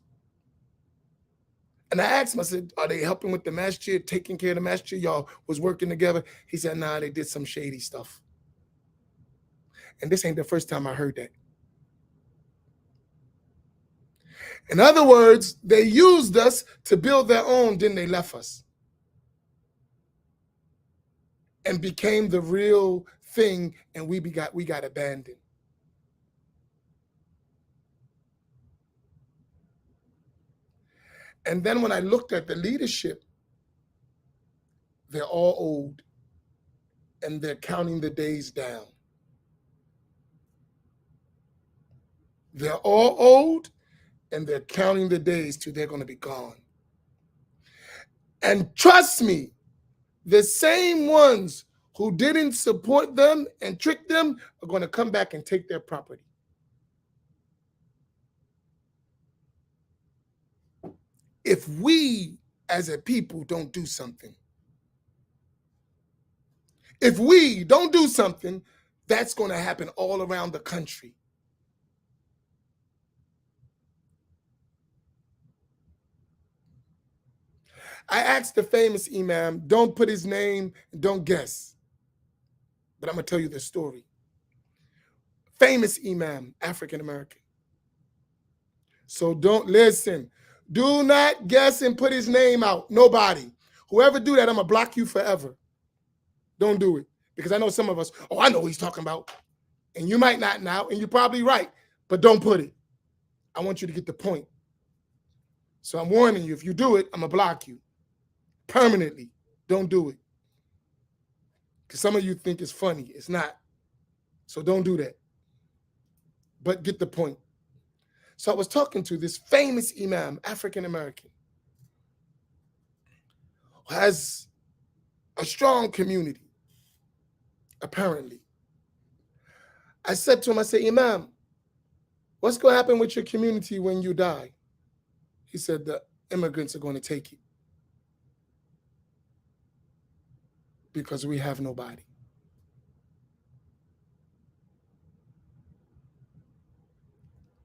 And I asked him, I said, are they helping with the masjid, taking care of the masjid? Y'all was working together? He said, nah, they did some shady stuff. And this ain't the first time I heard that. In other words, they used us to build their own, then they left us. And became the real thing, and we got abandoned. And then when I looked at the leadership, they're all old, and they're counting the days down. They're all old, and they're counting the days till they're going to be gone. And trust me, the same ones who didn't support them and trick them are going to come back and take their property. if we as a people don't do something. If we don't do something, that's going to happen all around the country. I asked the famous Imam, don't put his name, don't guess. But I'm going to tell you the story. Famous Imam, African American. So don't listen. Do not guess and put his name out. Nobody. Whoever do that, I'm going to block you forever. Don't do it. Because I know some of us, oh, I know what he's talking about. And you might not now, and you're probably right, but don't put it. I want you to get the point. So I'm warning you, if you do it, I'm going to block you permanently. Don't do it. Because some of you think it's funny. It's not. So don't do that. But get the point. So I was talking to this famous Imam, African American, who has a strong community, apparently. I said to him, I said, Imam, what's going to happen with your community when you die? He said, the immigrants are going to take it because we have nobody.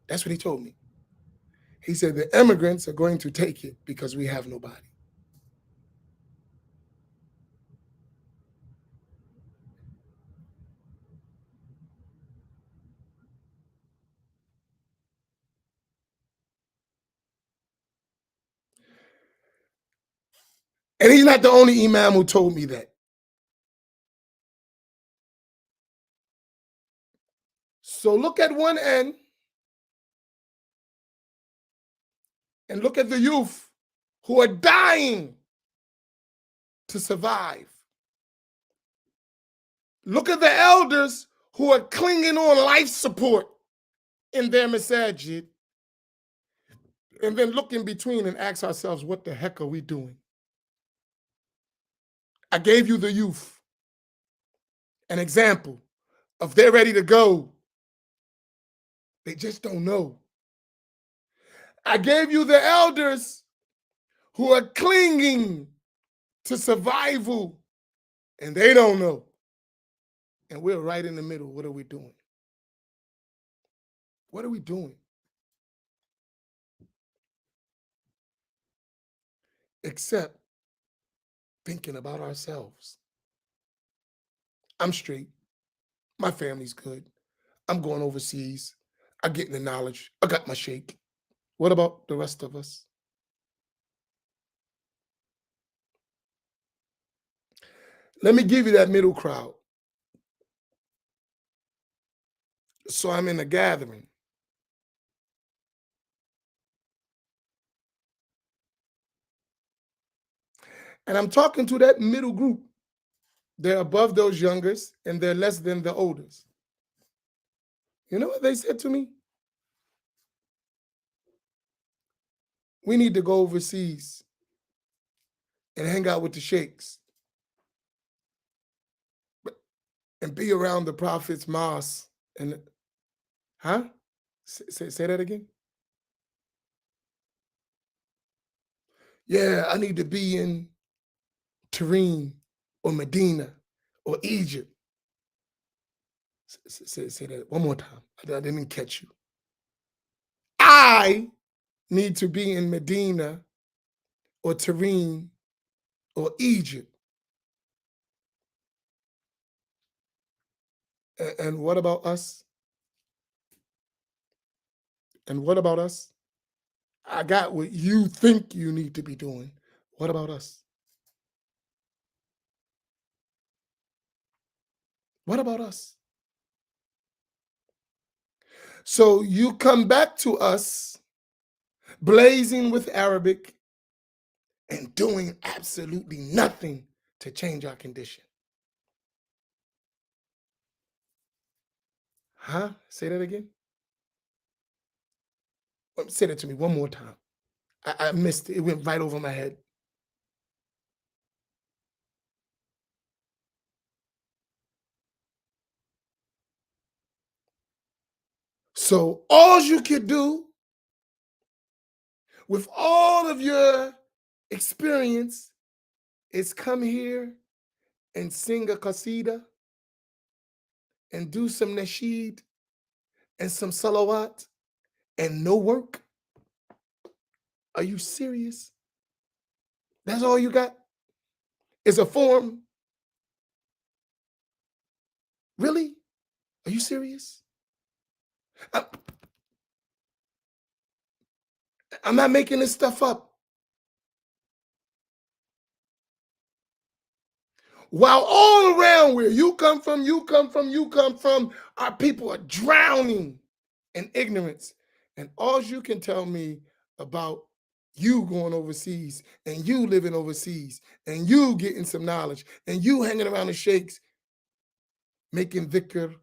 That's what he told me. He said, the immigrants are going to take it because we have nobody. And he's not the only Imam who told me that. So look at one end and look at the youth who are dying to survive. Look at the elders who are clinging on life support in their masajid. And then look in between and ask ourselves, what the heck are we doing? I gave you the youth an example of they're ready to go. They just don't know. I gave you the elders who are clinging to survival and they don't know. And we're right in the middle. What are we doing? What are we doing? Except thinking about ourselves. I'm straight. My family's good. I'm going overseas. I'm getting the knowledge. I got my shake. What about the rest of us? Let me give you that middle crowd. So I'm in a gathering. And I'm talking to that middle group. They're above those youngers and they're less than the oldest. You know what they said to me? We need to go overseas and hang out with the sheikhs and be around the prophet's mosque. And, huh? Say that again? Yeah, I need to be in Turin or Medina or Egypt. Say that one more time. I didn't catch you. I need to be in Medina or Turin or Egypt. And what about us? And what about us? I got what you think you need to be doing. What about us? What about us? So you come back to us blazing with Arabic and doing absolutely nothing to change our condition. Huh? Say that again. Say that to me one more time. I missed it. It went right over my head. So all you could do with all of your experience is come here and sing a qasida and do some nasheed and some salawat and no work? Are you serious? That's all you got? Is a form? Really? Are you serious? I'm not making this stuff up. While all around where you come from, our people are drowning in ignorance. And all you can tell me about you going overseas and you living overseas and you getting some knowledge and you hanging around the sheikhs, making dhikr,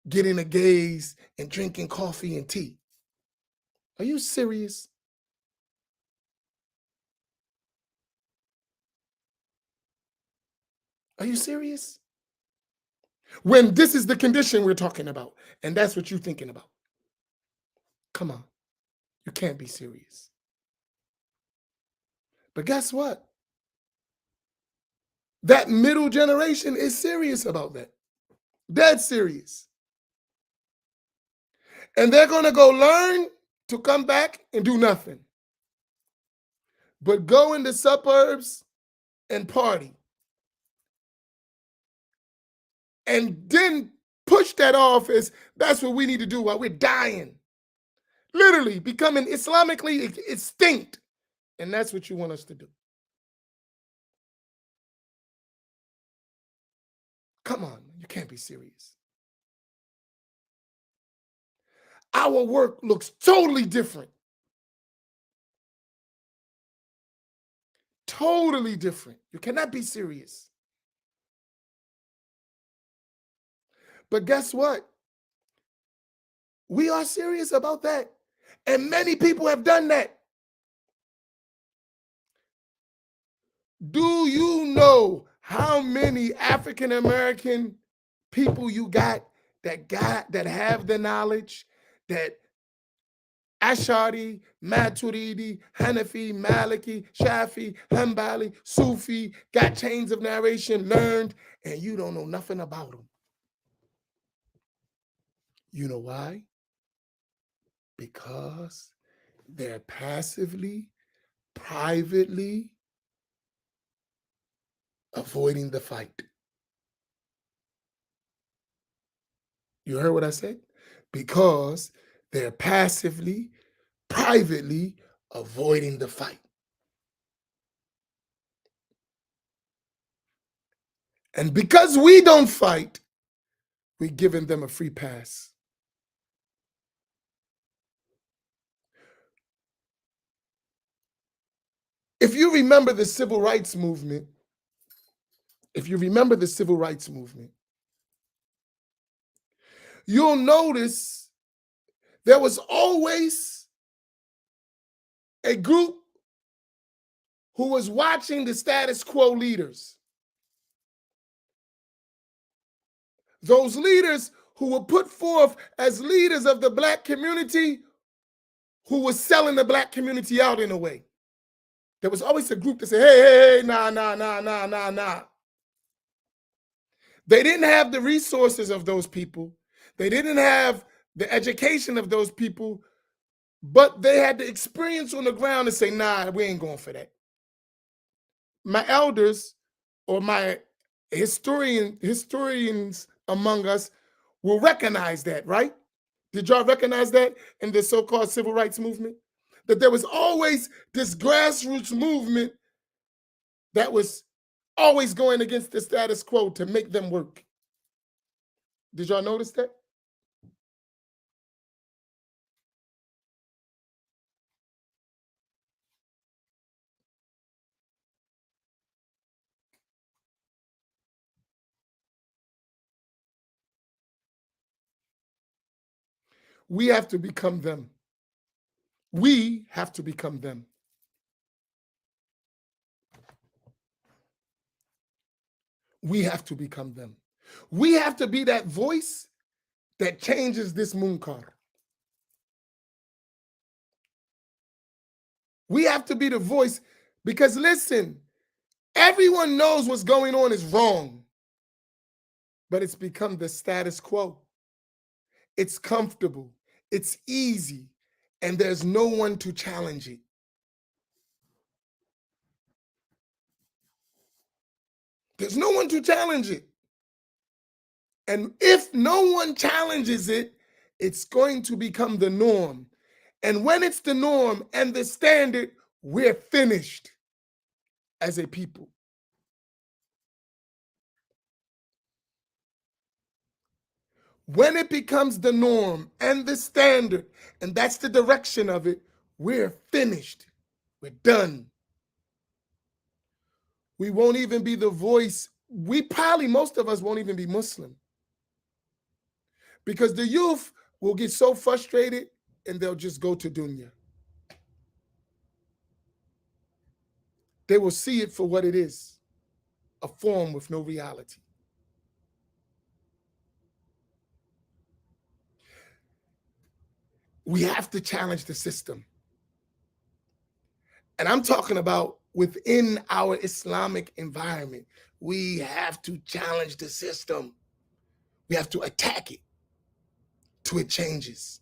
getting a gaze and drinking coffee and tea. Are you serious? Are you serious? When this is the condition we're talking about, and that's what you're thinking about. Come on, you can't be serious. But guess what? That middle generation is serious about that. Dead serious. And they're going to go learn to come back and do nothing but go in the suburbs and party. And then push that off as that's what we need to do while we're dying. Literally becoming Islamically extinct. And that's what you want us to do. Come on, you can't be serious. Our work looks totally different. Totally different. You cannot be serious. But guess what? We are serious about that. And many people have done that. Do you know how many African American people you got that have the knowledge that Ashari, Maturidi, Hanafi, Maliki, Shafi, Hanbali, Sufi, got chains of narration, learned, and you don't know nothing about them? You know why? Because they're passively, privately avoiding the fight. You heard what I said? Because they're passively, privately avoiding the fight. And because we don't fight, we're giving them a free pass. If you remember the civil rights movement, you'll notice there was always a group who was watching the status quo leaders. Those leaders who were put forth as leaders of the Black community who was selling the Black community out in a way. There was always a group that said, hey, nah. They didn't have the resources of those people. They didn't have the education of those people, but they had the experience on the ground to say, nah, we ain't going for that. My elders or my historians among us will recognize that, right? Did y'all recognize that in the so-called civil rights movement? That there was always this grassroots movement that was always going against the status quo to make them work. Did y'all notice that? We have to become them. We have to become them. We have to become them. We have to be that voice that changes this munkar. We have to be the voice because listen, everyone knows what's going on is wrong, but it's become the status quo. It's comfortable, it's easy, and there's no one to challenge it. There's no one to challenge it. And if no one challenges it, it's going to become the norm. And when it's the norm and the standard, we're finished as a people. When it becomes the norm and the standard, and that's the direction of it, we're finished. We're done. We won't even be the voice. We probably, most of us won't even be Muslim. Because the youth will get so frustrated and they'll just go to dunya. They will see it for what it is, a form with no reality. We have to challenge the system. And I'm talking about within our Islamic environment. We have to challenge the system. We have to attack it till it changes.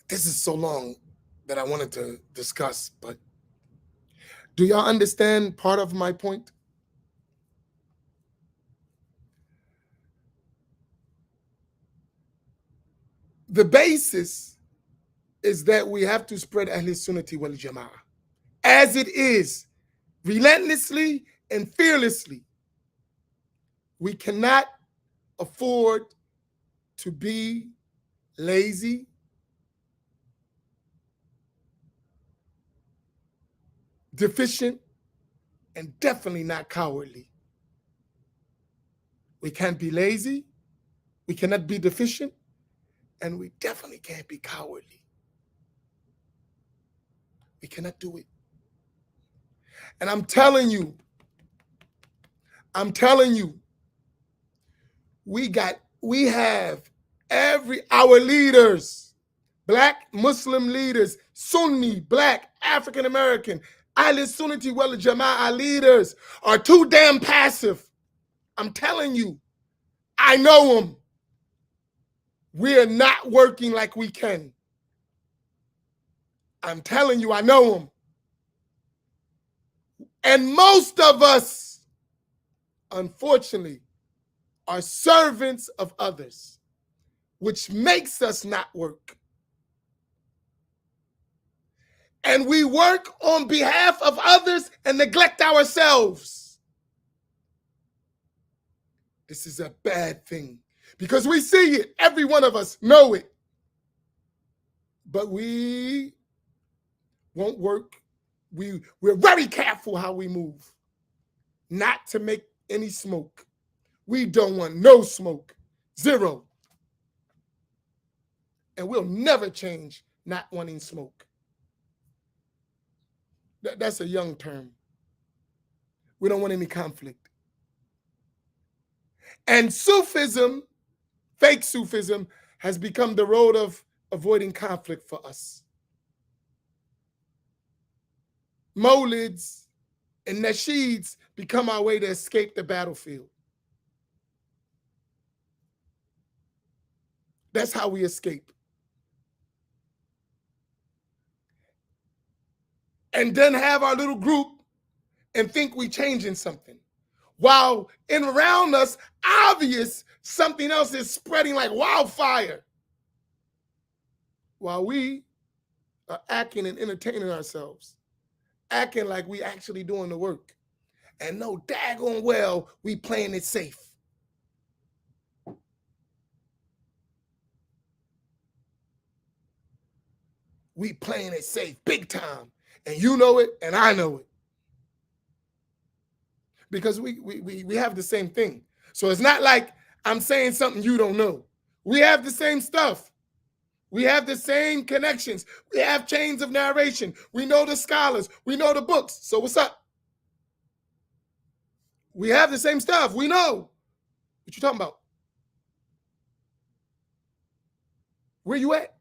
This is so long that I wanted to discuss, but do y'all understand part of my point? The basis is that we have to spread Ahl Sunnati wal Jama'ah as it is, relentlessly and fearlessly. We cannot afford to be lazy, deficient, and definitely not cowardly. We can't be lazy, we cannot be deficient, and we definitely can't be cowardly. We cannot do it. And I'm telling you, we have our leaders, Black Muslim leaders, Sunni, Black, African American, Ahl Sunnati wal Jama'ah leaders are too damn passive. I'm telling you, I know them. We're not working like we can. I'm telling you, I know them. And most of us, unfortunately, are servants of others, which makes us not work. And we work on behalf of others and neglect ourselves. This is a bad thing because we see it. Every one of us know it. But we won't work. We're very careful how we move, not to make any smoke. We don't want no smoke, zero. And we'll never change not wanting smoke. That's a young term. We don't want any conflict. And Sufism, fake Sufism, has become the road of avoiding conflict for us. Molids and nasheeds become our way to escape the battlefield. That's how we escape. And then have our little group and think we changing something. While in around us, obvious something else is spreading like wildfire. While we are acting and entertaining ourselves, acting like we actually doing the work. And no daggone well, we playing it safe. We playing it safe, big time. And you know it, and I know it. Because we have the same thing. So it's not like I'm saying something you don't know. We have the same stuff. We have the same connections. We have chains of narration. We know the scholars. We know the books. So what's up? We have the same stuff. We know. What you talking about? Where you at?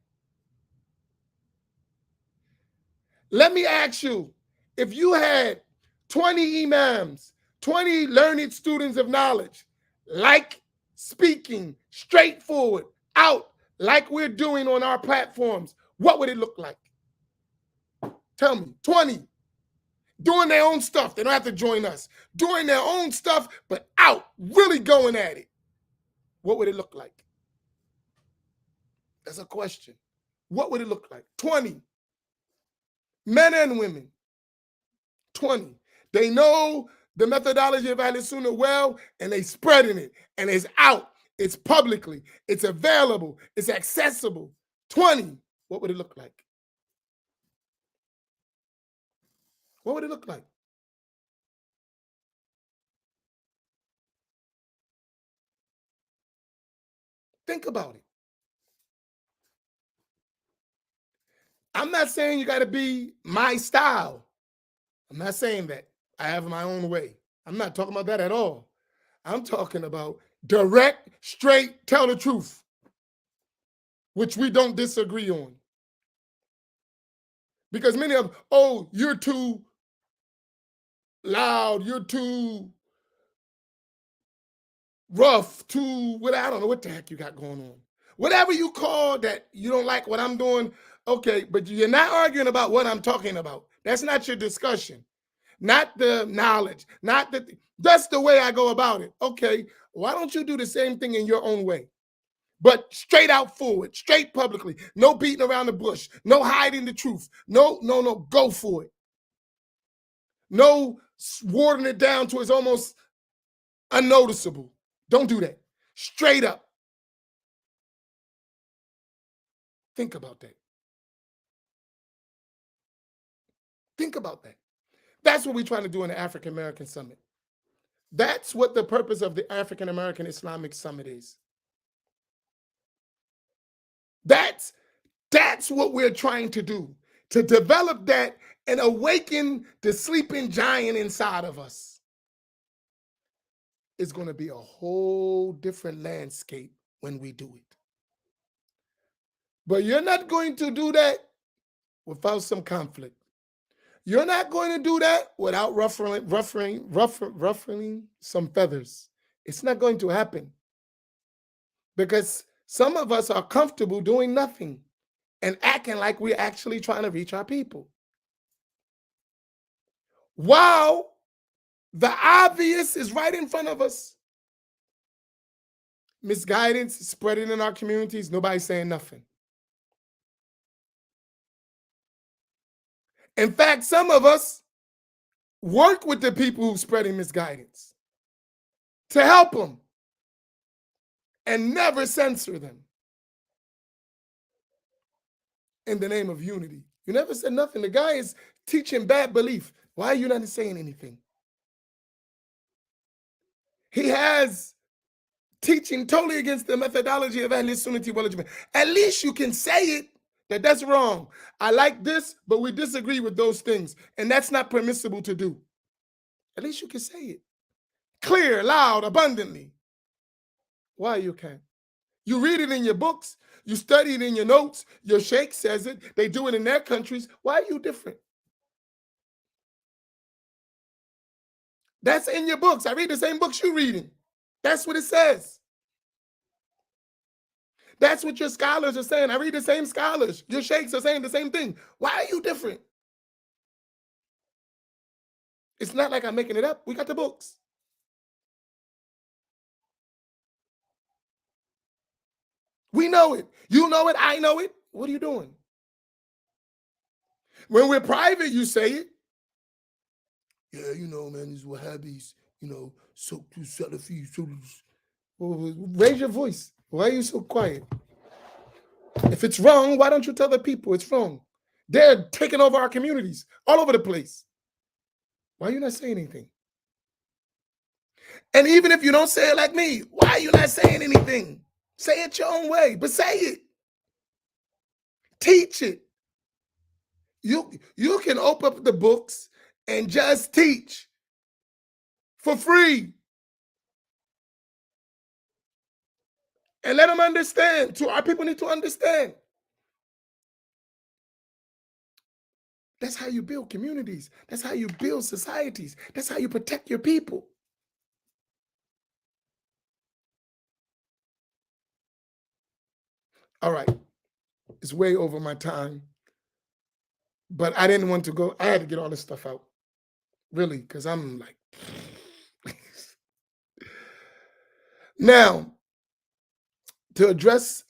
Let me ask you, if you had 20 imams, 20 learned students of knowledge, like speaking straightforward, out, like we're doing on our platforms, what would it look like? Tell me, 20. Doing their own stuff. They don't have to join us. Doing their own stuff, but out, really going at it. What would it look like? That's a question. What would it look like? 20. Men and women. 20. They know the methodology of Ahl Sunnah well, and they spreading it, and it's out. It's publicly. It's available. It's accessible. 20. What would it look like? What would it look like? Think about it. I'm not saying you got to be my style. I'm not saying that. I have my own way. I'm not talking about that at all. I'm talking about direct, straight, tell the truth, which we don't disagree on. Because many of them, oh, you're too loud, you're too rough, too, what, I don't know what the heck you got going on. Whatever you call that you don't like what I'm doing, okay, but you're not arguing about what I'm talking about. That's not your discussion. Not the knowledge, not the, that's the way I go about it. Okay, why don't you do the same thing in your own way? But straight out forward, straight publicly, no beating around the bush, no hiding the truth, no, go for it. No watering it down to it's almost unnoticeable. Don't do that. Straight up. Think about that. Think about that. That's what we're trying to do in the African American Summit. That's what the purpose of the African American Islamic Summit is. That's what we're trying to do, to develop that and awaken the sleeping giant inside of us. It's going to be a whole different landscape when we do it. But you're not going to do that without some conflict. You're not going to do that without ruffling some feathers. It's not going to happen. Because some of us are comfortable doing nothing and acting like we're actually trying to reach our people. While the obvious is right in front of us. Misguidance is spreading in our communities. Nobody's saying nothing. In fact, some of us work with the people who are spreading misguidance to help them and never censor them in the name of unity. You never said nothing. The guy is teaching bad belief. Why are you not saying anything? He has teaching totally against the methodology of Ahl Sunnah wal Jama'ah. At least you can say it, that's wrong. I like this, but we disagree with those things. And that's not permissible to do. At least you can say it. Clear, loud, abundantly. Why you can't? You read it in your books. You study it in your notes. Your sheikh says it. They do it in their countries. Why are you different? That's in your books. I read the same books you're reading. That's what it says. That's what your scholars are saying. I read the same scholars. Your sheikhs are saying the same thing. Why are you different? It's not like I'm making it up. We got the books. We know it. You know it. I know it. What are you doing? When we're private, you say it. Yeah, you know, man, these Wahhabis, you know, so to Salafi, so raise your voice. Why are you so quiet? If it's wrong, why don't you tell the people it's wrong? They're taking over our communities all over the place. Why are you not saying anything? And even if you don't say it like me, why are you not saying anything? Say it your own way, but say it. teach it. You can open up the books and just teach for free. And let them understand. Our people need to understand. That's how you build communities. That's how you build societies. That's how you protect your people. All right. It's way over my time. But I didn't want to go. I had to get all this stuff out. Really, because I'm like. Now, to address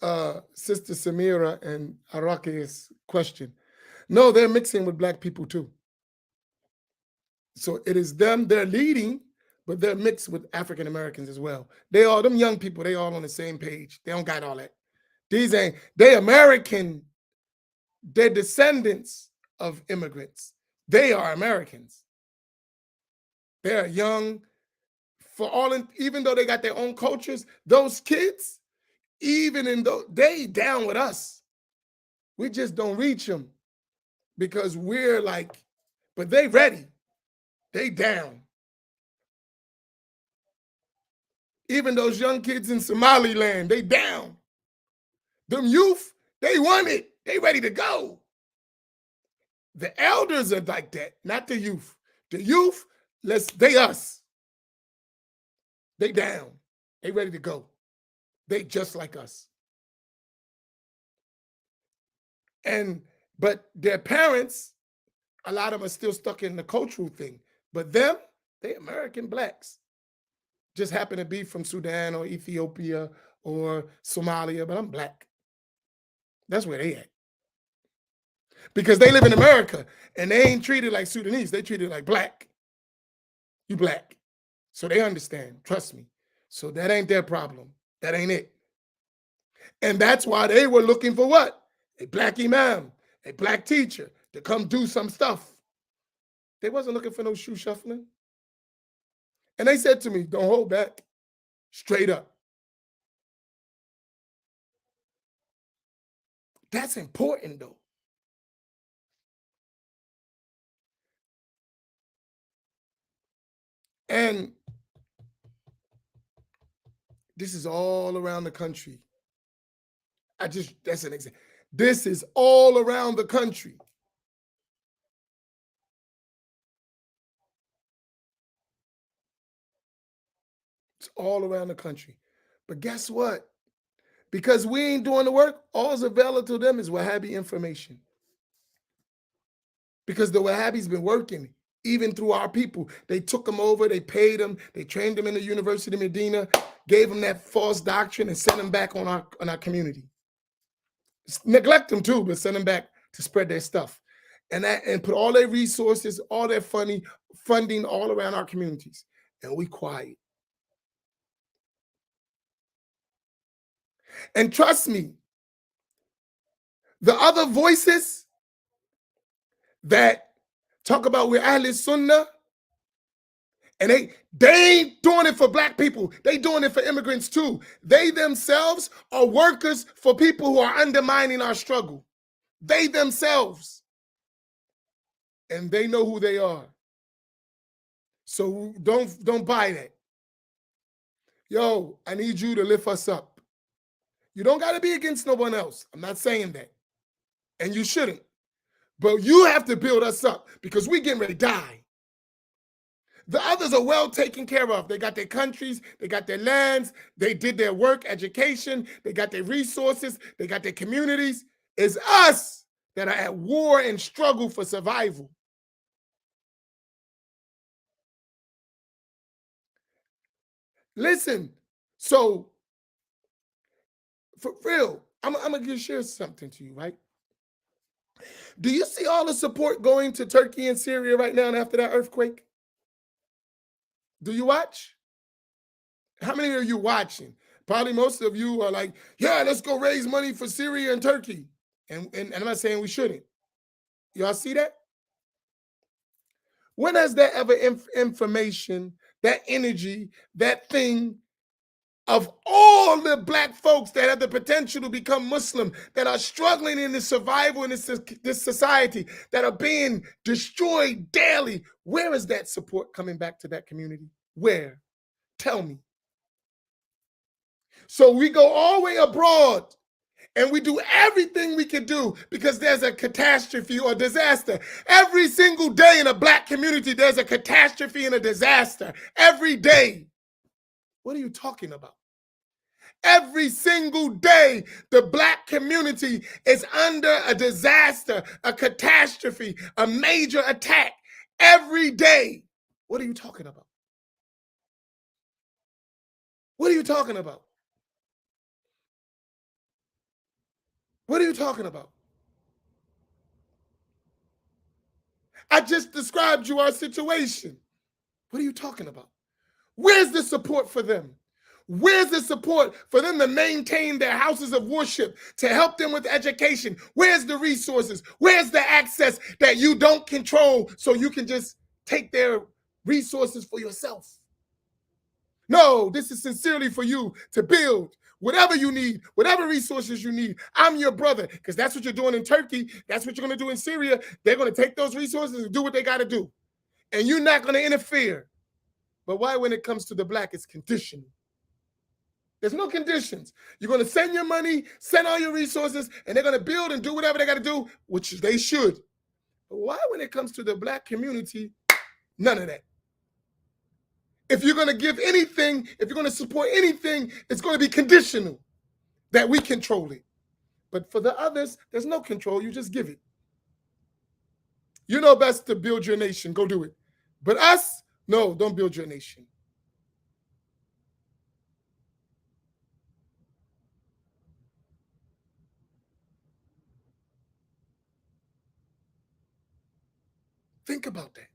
Sister Samira and Arake's question, no, they're mixing with Black people too. So it is them, they're leading, but they're mixed with African Americans as well. Them young people, they all on the same page. They don't got all that. They American, they're descendants of immigrants. They are Americans. They're young, even though they got their own cultures, those kids, even in though they down with us. We just don't reach them because we're like, but they ready. They down. Even those young kids in Somaliland, they down. Them youth, they want it. They ready to go. The elders are like that, not the youth. The youth, they us. They down. They ready to go. They just like us. But their parents, a lot of them are still stuck in the cultural thing. But them, they American Blacks. Just happen to be from Sudan or Ethiopia or Somalia, but I'm Black. That's where they at. Because they live in America and they ain't treated like Sudanese. They treated like Black. You Black. So they understand. Trust me. So that ain't their problem. That ain't it. And that's why they were looking for what? A Black imam, a Black teacher to come do some stuff. They wasn't looking for no shoe shuffling. And they said to me, don't hold back. Straight up. That's important though. And this is all around the country. That's an example. This is all around the country. It's all around the country. But guess what? Because we ain't doing the work, all's available to them is Wahhabi information. Because the Wahhabis been working, even through our people. They took them over, they paid them, they trained them in the University of Medina, gave them that false doctrine and sent them back on our community. Neglect them too, but send them back to spread their stuff. And put all their resources, all their funding all around our communities. And we quiet. And trust me, the other voices that talk about we're Ahl Sunnah, and they ain't doing it for Black people. They doing it for immigrants too. They themselves are workers for people who are undermining our struggle. They themselves. And they know who they are. So don't buy that. Yo, I need you to lift us up. You don't got to be against no one else. I'm not saying that. And you shouldn't. But you have to build us up because we getting ready to die. The others are well taken care of. They got their countries, they got their lands, they did their work, education, they got their resources, they got their communities. It's us that are at war and struggle for survival. Listen, so for real, I'm going to share something to you, right? Do you see all the support going to Turkey and Syria right now and after that earthquake? Do you watch? How many are you watching? Probably most of you are like, yeah, let's go raise money for Syria and Turkey. And I'm not saying we shouldn't. Y'all see that? When has that ever information, that energy, that thing of all the black folks that have the potential to become Muslim, that are struggling in the survival in this society, that are being destroyed daily, where is that support coming back to that community? Where? Tell me. So we go all the way abroad and we do everything we can do because there's a catastrophe or disaster. Every single day in a black community, there's a catastrophe and a disaster. Every day. What are you talking about? Every single day, the black community is under a disaster, a catastrophe, a major attack. Every day. What are you talking about? What are you talking about? What are you talking about? I just described you our situation. What are you talking about? Where's the support for them? Where's the support for them to maintain their houses of worship, to help them with education? Where's the resources? Where's the access that you don't control so you can just take their resources for yourself? No, this is sincerely for you to build whatever you need, whatever resources you need. I'm your brother, because that's what you're doing in Turkey. That's what you're going to do in Syria. They're going to take those resources and do what they got to do. And you're not going to interfere. But why, when it comes to the black, it's conditional? There's no conditions. You're going to send your money, send all your resources, and they're going to build and do whatever they got to do, which they should. But why, when it comes to the black community, none of that? If you're going to give anything, if you're going to support anything, it's going to be conditional that we control it. But for the others, there's no control. You just give it. You know best to build your nation. Go do it. But us, no, don't build your nation. Think about that.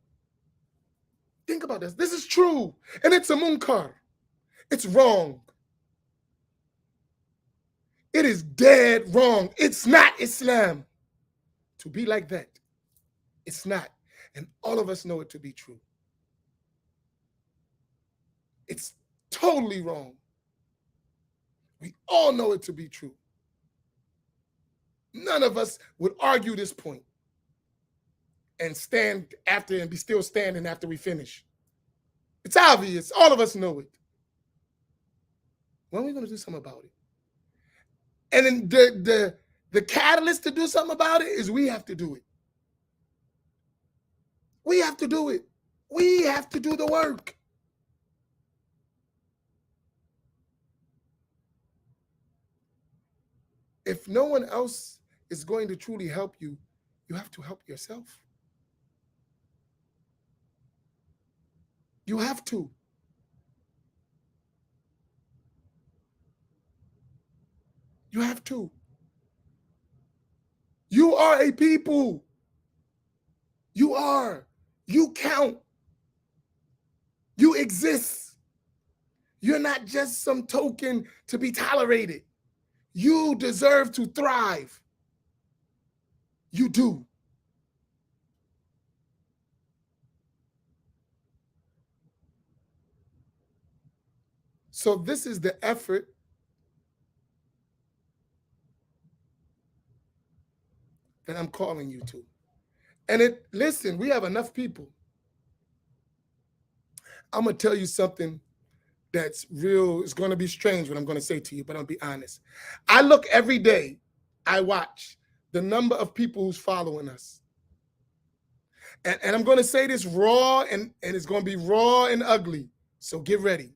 Think about this. This is true. And it's a munkar. It's wrong. It is dead wrong. It's not Islam to be like that. It's not. And all of us know it to be true. It's totally wrong. We all know it to be true. None of us would argue this point and stand after and be still standing after we finish. It's obvious. All of us know it. When are we going to do something about it? And then the catalyst to do something about it is we have to do it. We have to do it. We have to do the work. If no one else is going to truly help you, you have to help yourself. You have to. You have to. You are a people. You are. You count. You exist. You're not just some token to be tolerated. You deserve to thrive. You do. So this is the effort that I'm calling you to. And listen, we have enough people. I'm going to tell you something that's real. It's going to be strange what I'm going to say to you, but I'll be honest. I look every day, I watch the number of people who's following us. And I'm going to say this raw, and it's going to be raw and ugly. So get ready.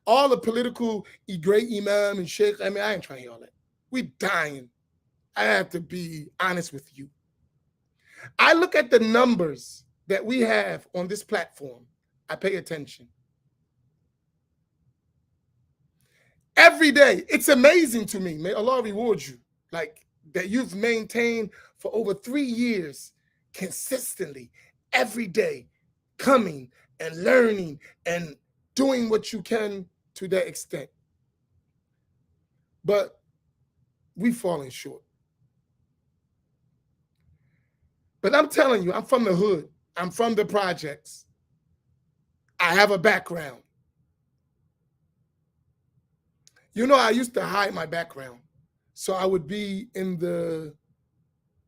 All the political, great Imam and Sheikh, I ain't trying to hear all that. We dying. I have to be honest with you. I look at the numbers that we have on this platform. I pay attention. Every day, it's amazing to me. May Allah reward you. Like that you've maintained for over 3 years consistently, every day, coming and learning and doing what you can to that extent. But we've fallen short. But I'm telling you, I'm from the hood. I'm from the projects. I have a background. You know, I used to hide my background. So I would be in the,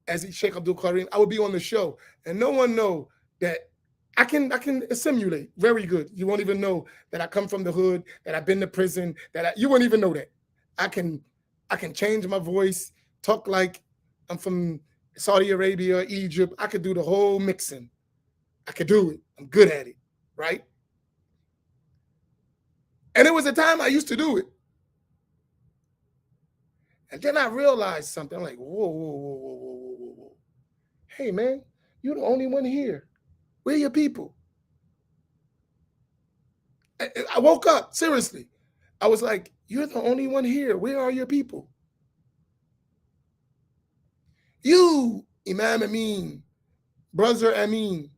as Sheikh Abdul Karim, I would be on the show, and no one know that I can simulate very good. You won't even know that I come from the hood, that I've been to prison, you won't even know that. I can I can change my voice, talk like I'm from Saudi Arabia, Egypt. I could do the whole mixing. I could do it. I'm good at it, right? And it was a time I used to do it. And then I realized something. I'm like, whoa, whoa, whoa, whoa, whoa, whoa, whoa, whoa. Hey, man, you're the only one here. Where are your people? I woke up, seriously. I was like, you're the only one here. Where are your people? You, Imam Amin, brother Amin.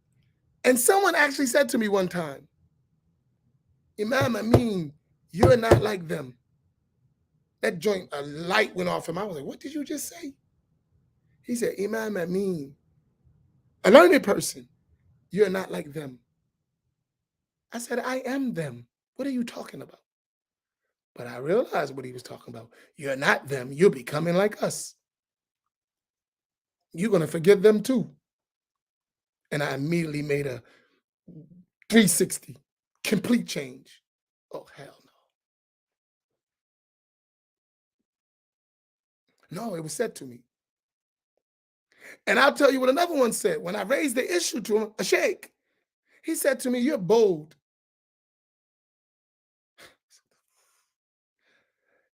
And someone actually said to me one time, Imam Amin, you're not like them. That joint, a light went off him. I was like, what did you just say? He said, Imam Amin, a learned person, you're not like them. I said, I am them. What are you talking about? But I realized what he was talking about. You're not them. You're becoming like us. You're going to forget them too. And I immediately made a 360, complete change. Oh, hell no. No, it was said to me. And I'll tell you what another one said. When I raised the issue to him, a sheikh, he said to me, you're bold.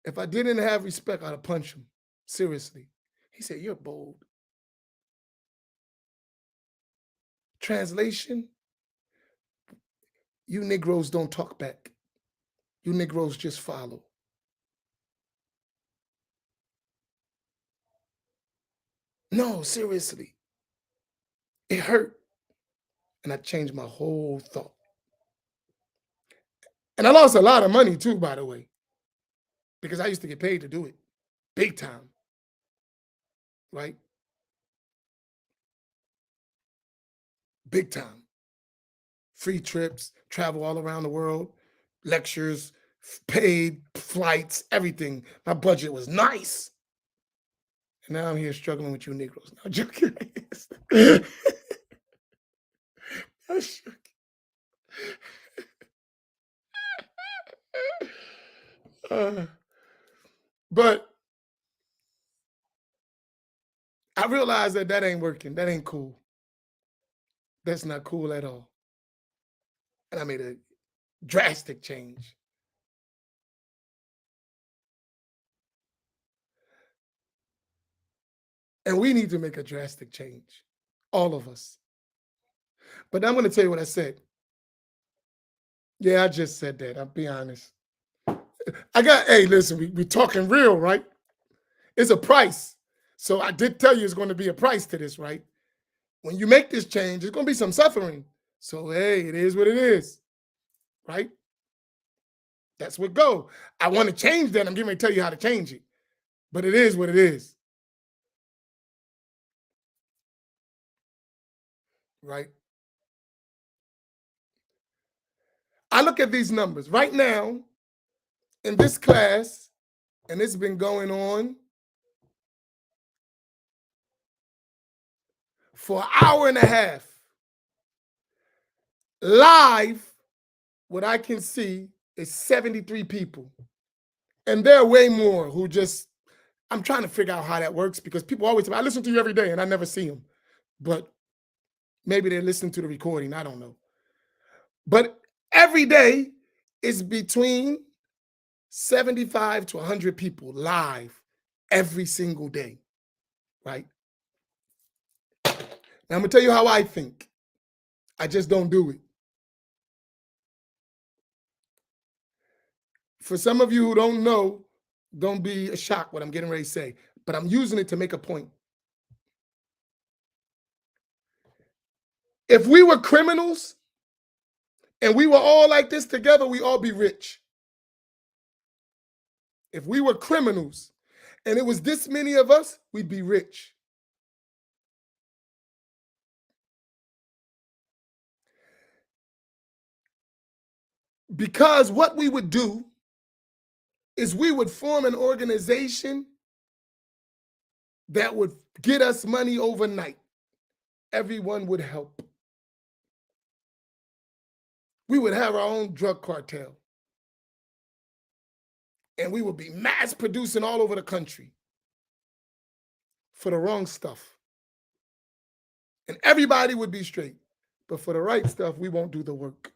If I didn't have respect, I'd have punched him. Seriously. He said, you're bold. Translation, you Negroes don't talk back. You Negroes just follow. No, seriously. It hurt. And I changed my whole thought. And I lost a lot of money too, by the way, because I used to get paid to do it. Big time, right? Big time. Free trips, travel all around the world, lectures, paid flights, everything. My budget was nice. And now I'm here struggling with you Negroes. No, joking. uh, but I realized that that ain't working. That ain't cool. That's not cool at all. And I made a drastic change. And we need to make a drastic change, all of us. But I'm going to tell you what I said. Yeah, I just said that. I'll be honest. Hey, listen, we're talking real, right? It's a price. So I did tell you it's going to be a price to this, right? When you make this change, there's going to be some suffering. So, hey, it is what it is, right? That's what go. I want to change that. I'm getting ready to tell you how to change it. But it is what it is, right? I look at these numbers right now in this class, and it's been going on for an hour and a half. Live, what I can see is 73 people. And there are way more who just, I'm trying to figure out how that works because people always say, I listen to you every day and I never see them. But maybe they're listening to the recording. I don't know. But every day is between 75 to 100 people live every single day, right? Now I'm going to tell you how I think. I just don't do it. For some of you who don't know, don't be shocked what I'm getting ready to say, but I'm using it to make a point. If we were criminals and we were all like this together, we all be rich. If we were criminals and it was this many of us, we'd be rich. Because what we would do is we would form an organization that would get us money overnight. Everyone would help. We would have our own drug cartel. And we would be mass producing all over the country for the wrong stuff. And everybody would be straight. But for the right stuff, we won't do the work.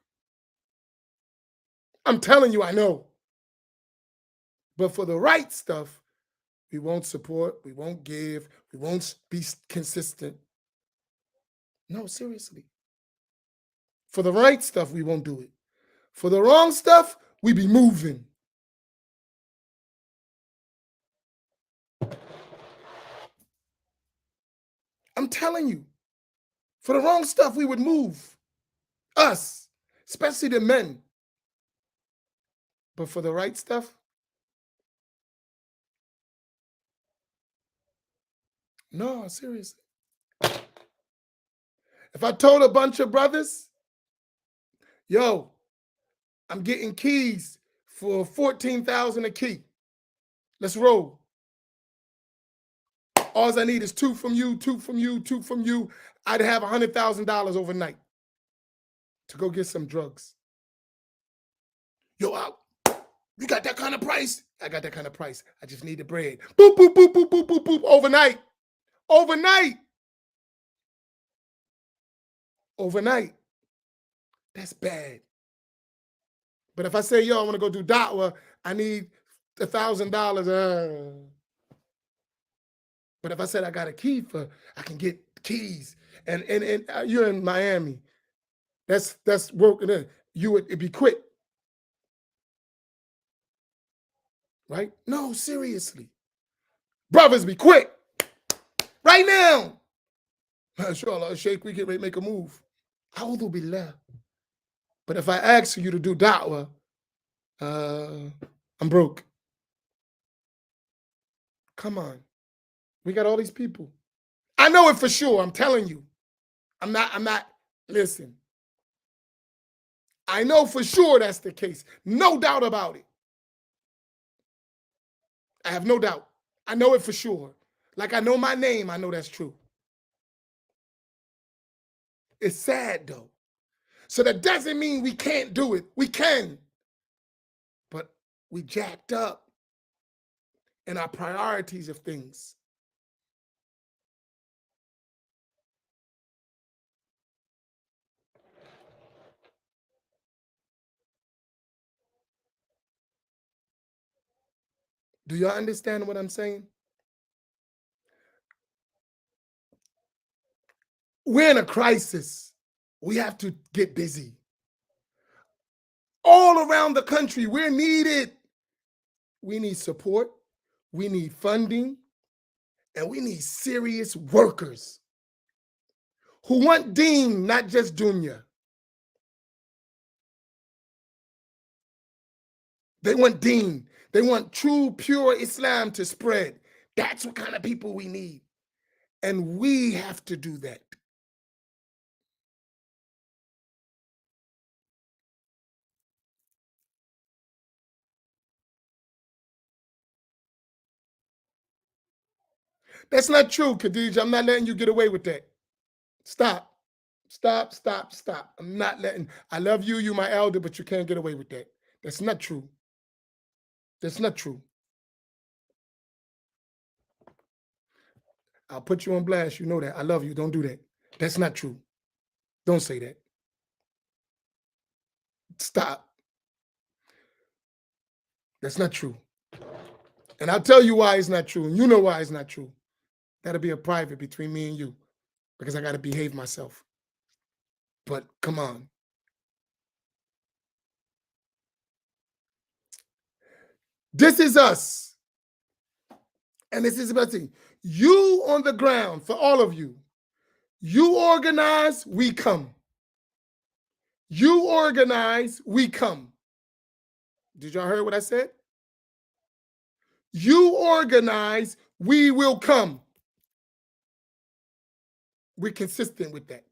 I'm telling you, I know. But for the right stuff, we won't support, we won't give, we won't be consistent. No, seriously. For the right stuff, we won't do it. For the wrong stuff, we be moving. I'm telling you, for the wrong stuff, we would move. Us, especially the men. But for the right stuff, no, seriously. If I told a bunch of brothers, yo, I'm getting keys for 14,000 a key. Let's roll. All I need is 2 from you, 2 from you, 2 from you. I'd have $100,000 overnight to go get some drugs. Yo, you got that kind of price? I got that kind of price. I just need the bread. Boop, boop, boop, boop, boop, boop, boop. Overnight. Overnight. Overnight. That's bad. But if I say, yo, I want to go do da'wah, I need $1,000. But if I said I got a key for, I can get keys. And you're in Miami. That's working in. It'd be quick. Right? No, seriously. Brothers, be quick. Right now. Inshallah, Sheikh, we get ready to make a move. A'udhu billah. But if I ask you to do da'wah, I'm broke. Come on. We got all these people. I know it for sure. I'm telling you. I'm not, listen. I know for sure that's the case. No doubt about it. I have no doubt. I know it for sure. Like I know my name, I know that's true. It's sad though. So that doesn't mean we can't do it. We can. But we jacked up in our priorities of things. Do y'all understand what I'm saying? We're in a crisis. We have to get busy. All around the country, we're needed. We need support. We need funding. And we need serious workers who want deen, not just dunya. They want deen. They want true, pure Islam to spread. That's what kind of people we need. And we have to do that. That's not true, Khadija. I'm not letting you get away with that. Stop. Stop, stop, stop. I'm not letting, I love you, you my elder, but you can't get away with that. That's not true. That's not true. I'll put you on blast. You know that. I love you. Don't do that. That's not true. Don't say that. Stop. That's not true. And I'll tell you why it's not true. And you know why it's not true. That'll be a private between me and you because I got to behave myself. But come on. This is us. And this is about thing. You on the ground, for all of you, you organize, we come. You organize, we come. Did y'all hear what I said? You organize, we will come. We're consistent with that.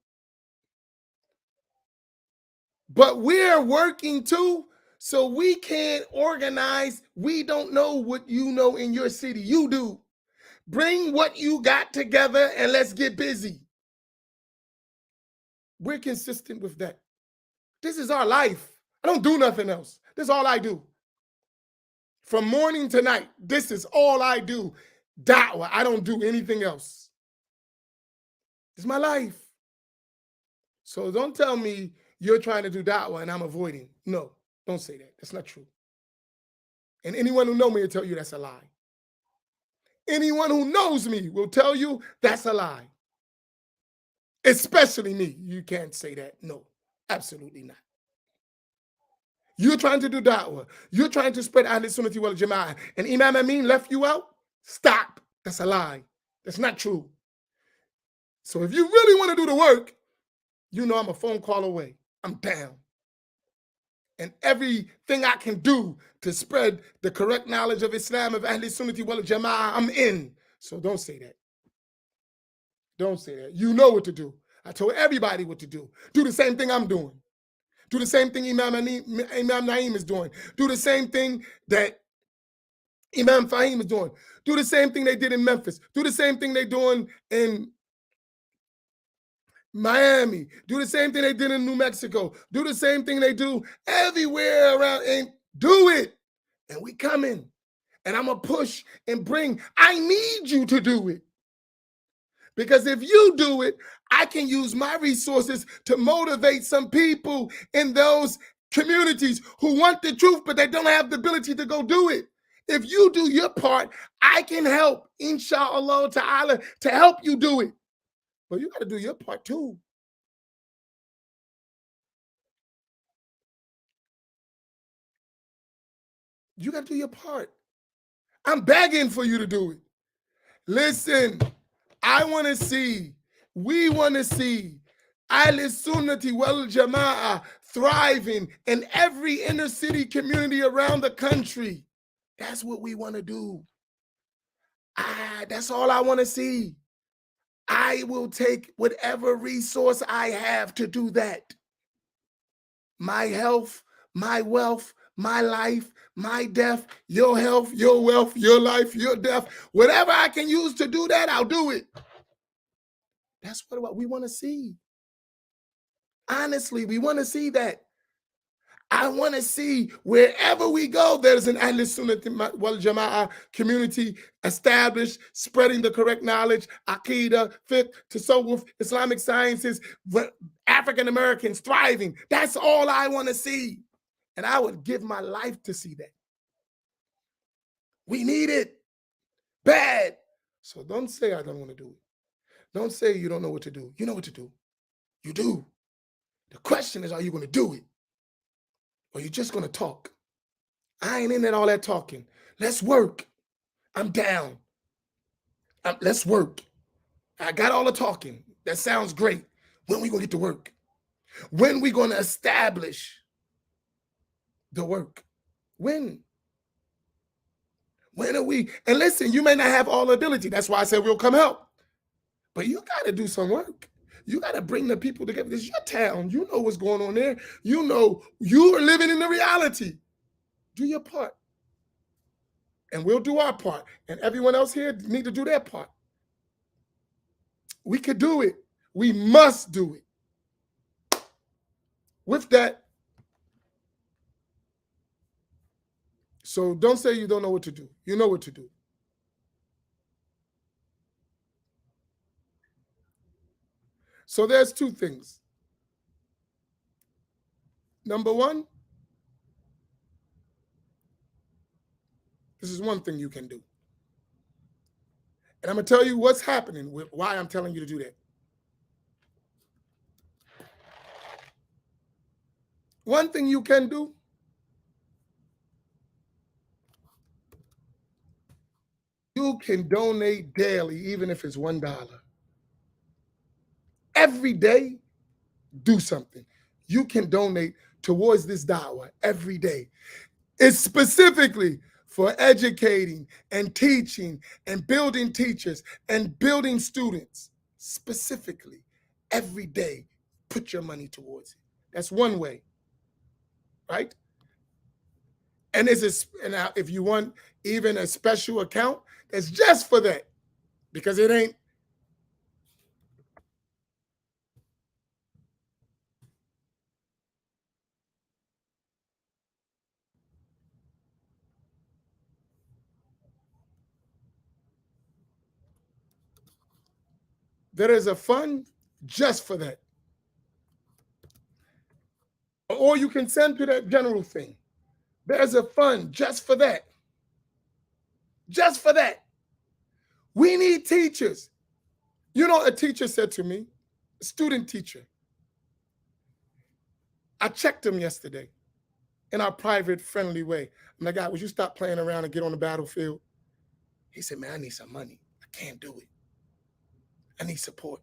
But we're working too So we can't organize. We don't know what you know in your city. You do. Bring what you got together and let's get busy. We're consistent with that. This is our life. I don't do nothing else. This is all I do. From morning to night, this is all I do. Da'wah. I don't do anything else. It's my life. So don't tell me you're trying to do da'wah and I'm avoiding. No, don't say that. That's not true. And anyone who knows me will tell you that's a lie. Anyone who knows me will tell you that's a lie. Especially me. You can't say that. No, absolutely not. You're trying to do da'wah. You're trying to spread Ahl Sunnati wal Jama'ah. And Imam Amin left you out? Stop. That's a lie. That's not true. So if you really want to do the work, you know I'm a phone call away. I'm down. And everything I can do to spread the correct knowledge of Islam, of Ahl Sunnati wal Jama'ah, I'm in. So don't say that. Don't say that. You know what to do. I told everybody what to do. Do the same thing I'm doing. Do the same thing Imam Naeem is doing. Do the same thing that Imam Fahim is doing. Do the same thing they did in Memphis. Do the same thing they're doing in Miami. Do the same thing they did in New Mexico. Do the same thing they do everywhere around, and do it. And we coming. And I'm going to push and bring. I need you to do it. Because if you do it, I can use my resources to motivate some people in those communities who want the truth, but they don't have the ability to go do it. If you do your part, I can help, inshallah ta'ala, to help you do it. But you got to do your part too. You got to do your part. I'm begging for you to do it. Listen, I want to see, we want to see Ahl Sunnati wal Jama'ah thriving in every inner city community around the country. That's what we want to do. That's all I want to see. I will take whatever resource I have to do that. My health, my wealth, my life, my death, your health, your wealth, your life, your death, whatever I can use to do that, I'll do it. That's what we want to see. Honestly, we want to see that. I want to see wherever we go, there's an Ahl Sunnah wal Jama'ah community established, spreading the correct knowledge, Aqidah, fiqh, tasawwuf, Islamic sciences, African Americans thriving. That's all I want to see. And I would give my life to see that. We need it bad. So don't say I don't want to do it. Don't say you don't know what to do. You know what to do. You do. The question is, are you going to do it? Or you just going to talk? I ain't in all that talking. Let's work. I'm down. Let's work. I got all the talking. That sounds great. When we going to get to work? When we going to establish the work? When? When are we? And listen, you may not have all the ability. That's why I said we'll come help. But you got to do some work. You got to bring the people together. This is your town. You know what's going on there. You know you are living in the reality. Do your part. And we'll do our part. And everyone else here need to do their part. We could do it. We must do it. With that, so don't say you don't know what to do. You know what to do. So there's two things. Number one, this is one thing you can do. And I'm going to tell you what's happening, why I'm telling you to do that. One thing you can do, you can donate daily, even if it's $1. Every day, do something. You can donate towards this da'wah every day. It's specifically for educating and teaching and building teachers and building students. Specifically, every day, put your money towards it. That's one way, right? And if you want even a special account that's just for that, because it ain't. There is a fund just for that. Or you can send to that general thing. There's a fund just for that. Just for that. We need teachers. You know, a teacher said to me, a student teacher, I checked him yesterday in our private, friendly way. I'm like, God, would you stop playing around and get on the battlefield? He said, man, I need some money. I can't do it. I need support.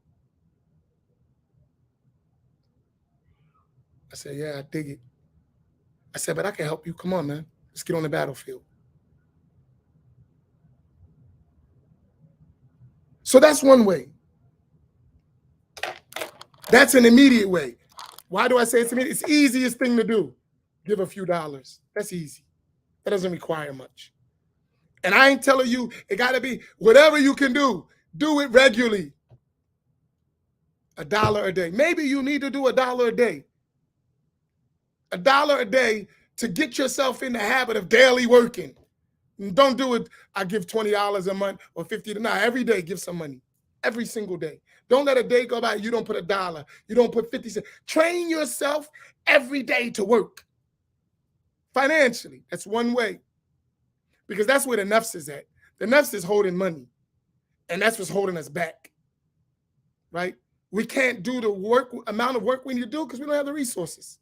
I said, yeah, I dig it. I said, but I can help you. Come on, man. Let's get on the battlefield. So that's one way. That's an immediate way. Why do I say it's immediate? It's the easiest thing to do. Give a few dollars. That's easy. That doesn't require much. And I ain't telling you, it got to be whatever you can do it regularly. $1 a day. Maybe you need to do $1 a day. $1 a day to get yourself in the habit of daily working. Don't do it. I give $20 a month or $50. No, every day give some money. Every single day. Don't let a day go by. You don't put $1. You don't put 50 cents. Train yourself every day to work. Financially, that's one way. Because that's where the nafs is at. The nafs is holding money. And that's what's holding us back. Right? We can't do the amount of work we need to do because we don't have the resources.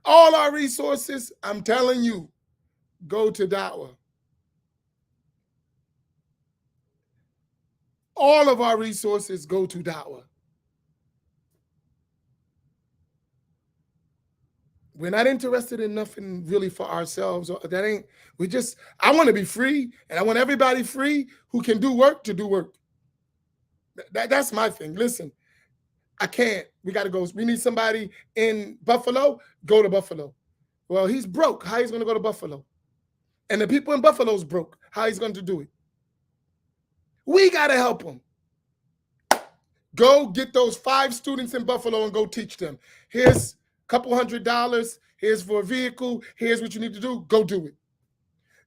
All our resources, I'm telling you, go to da'wah. All of our resources go to da'wah. We're not interested in nothing really for ourselves. I want to be free, and I want everybody free who can do work to do work. That's my thing. Listen, I can't. We got to go. We need somebody in Buffalo, go to Buffalo. Well, he's broke. How he's going to go to Buffalo? And the people in Buffalo's broke. How he's going to do it? We got to help him. Go get those 5 students in Buffalo and go teach them. Here's a couple $100. Here's for a vehicle. Here's what you need to do. Go do it.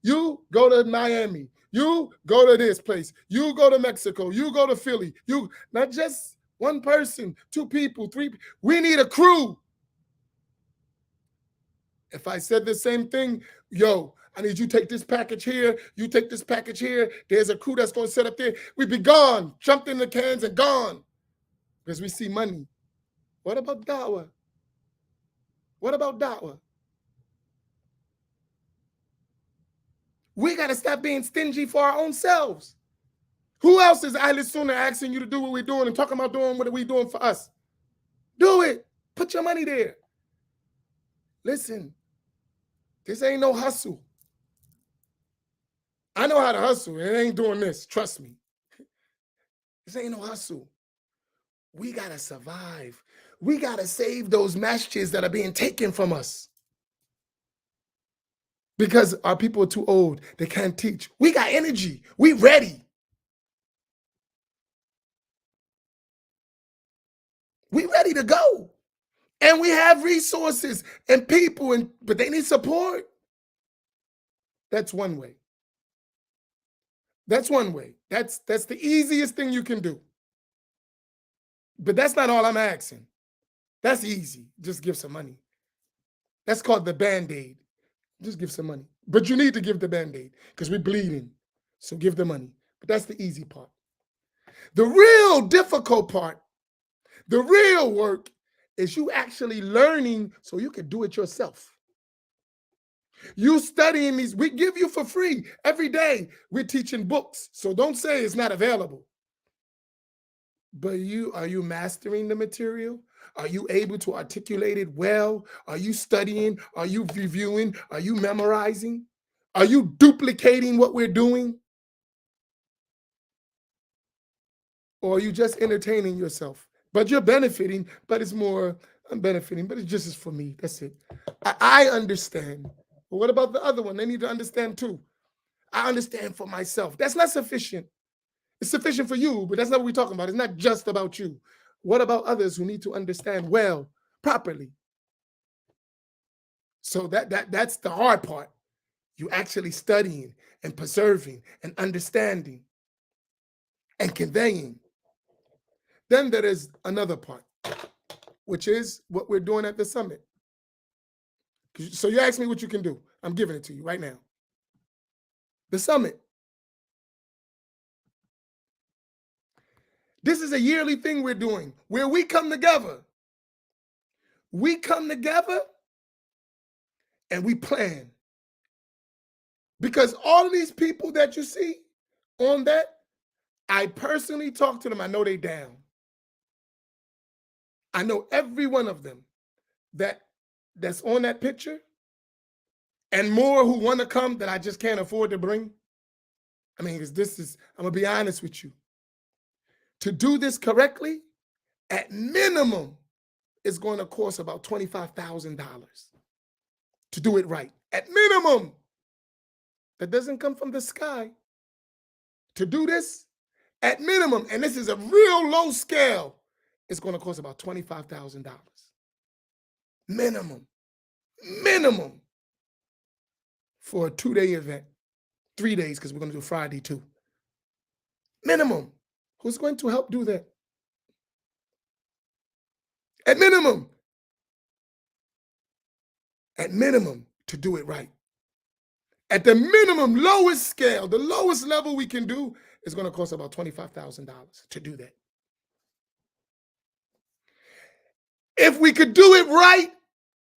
You go to Miami. You go to this place. You go to Mexico. You go to Philly. You not just one person, 2 people, 3. We need a crew. If I said the same thing, yo, I need you take this package here. You take this package here. There's a crew that's going to set up there. We'd be gone, jumped in the cans and gone because we see money. What about da'wah? What about da'wah? We got to stop being stingy for our own selves. Who else is Ahl Sunnah asking you to do what we're doing and talking about doing what we're doing for us? Do it. Put your money there. Listen, this ain't no hustle. I know how to hustle. It ain't doing this. Trust me. This ain't no hustle. We got to survive. We got to save those masjids that are being taken from us. Because our people are too old. They can't teach. We got energy. We ready. We ready to go. And we have resources and people, but they need support. That's one way. That's one way. That's the easiest thing you can do. But that's not all I'm asking. That's easy. Just give some money. That's called the Band-Aid. Just give some money. But you need to give the Band-Aid because we're bleeding. So give the money. But that's the easy part. The real difficult part, the real work, is you actually learning so you can do it yourself. You studying these, we give you for free. Every day we're teaching books. So don't say it's not available. But are you mastering the material? Are you able to articulate it well? Are you studying? Are you reviewing? Are you memorizing? Are you duplicating what we're doing? Or are you just entertaining yourself? But you're benefiting, but it's more, I'm benefiting, but it's just as for me. That's it. I understand But what about the other one? They need to understand too. I understand for myself. That's not sufficient. It's sufficient for you, but that's not what we're talking about. It's not just about you. What about others who need to understand well, properly? So that's the hard part. You actually studying and preserving and understanding and conveying. Then there is another part, which is what we're doing at the summit. So you ask me what you can do. I'm giving it to you right now. The summit. This is a yearly thing we're doing where we come together. We come together and we plan. Because all of these people that you see on that, I personally talk to them. I know they down. I know every one of them that's on that picture, and more who want to come that I just can't afford to bring. I mean, because I'm going to be honest with you. To do this correctly, at minimum, it's going to cost about $25,000 to do it right. At minimum. That doesn't come from the sky. To do this, at minimum, and this is a real low scale, it's going to cost about $25,000. Minimum. Minimum. For a 2-day event. 3 days, because we're going to do Friday too. Minimum. Who's going to help do that? At minimum. At minimum, to do it right. At the minimum, lowest scale, the lowest level we can do is going to cost about $25,000 to do that. If we could do it right,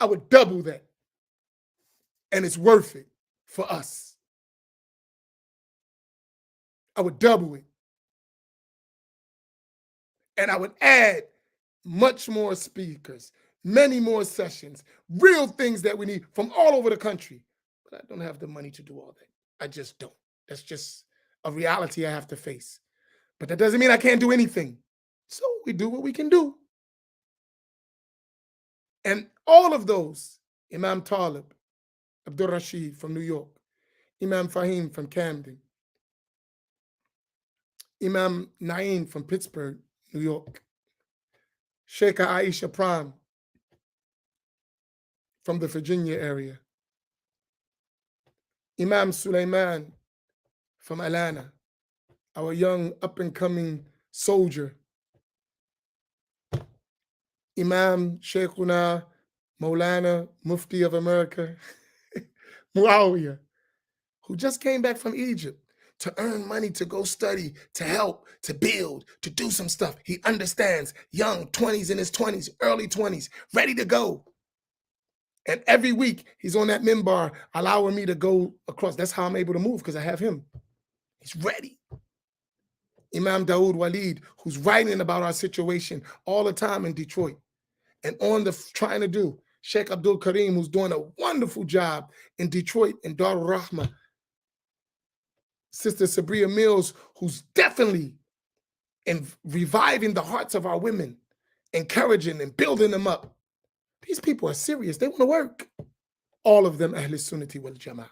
I would double that. And it's worth it for us. I would double it. And I would add much more speakers, many more sessions, real things that we need from all over the country. But I don't have the money to do all that. I just don't. That's just a reality I have to face. But that doesn't mean I can't do anything. So we do what we can do. And all of those, Imam Talib, Abdul Rashid from New York, Imam Fahim from Camden, Imam Naeem from Pittsburgh, New York, Sheikh Aisha Pram from the Virginia area, Imam Sulaiman from Atlanta, our young up-and-coming soldier, Imam Sheikhuna Maulana Mufti of America, Muawiyah, who just came back from Egypt to earn money, to go study, to help, to build, to do some stuff. He understands, young, 20s, in his 20s, early 20s, ready to go. And every week he's on that minbar, allowing me to go across. That's how I'm able to move, because I have him. He's ready. Imam Dawood Walid, who's writing about our situation all the time in Detroit and trying to do. Sheikh Abdul Karim, who's doing a wonderful job in Detroit and Darul Rahma. Sister Sabria Mills, who's definitely reviving the hearts of our women, encouraging and building them up. These people are serious. They want to work. All of them Ahl Sunnati wal Jama'ah.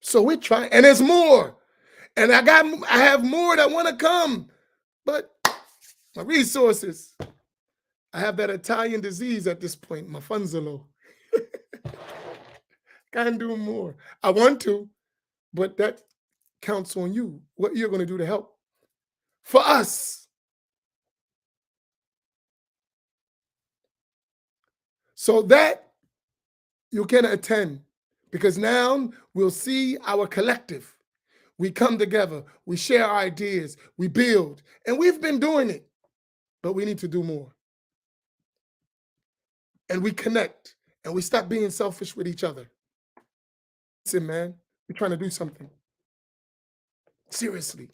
So we're trying, and there's more. And I have more that want to come, but my resources. I have that Italian disease at this point, my funds are low. Can't do more. I want to, but that counts on you. What you're going to do to help. For us. So that you can attend, because now we'll see our collective. We come together, we share our ideas, we build, and we've been doing it, but we need to do more. And we connect, and we stop being selfish with each other. Listen, man, we're trying to do something. Seriously.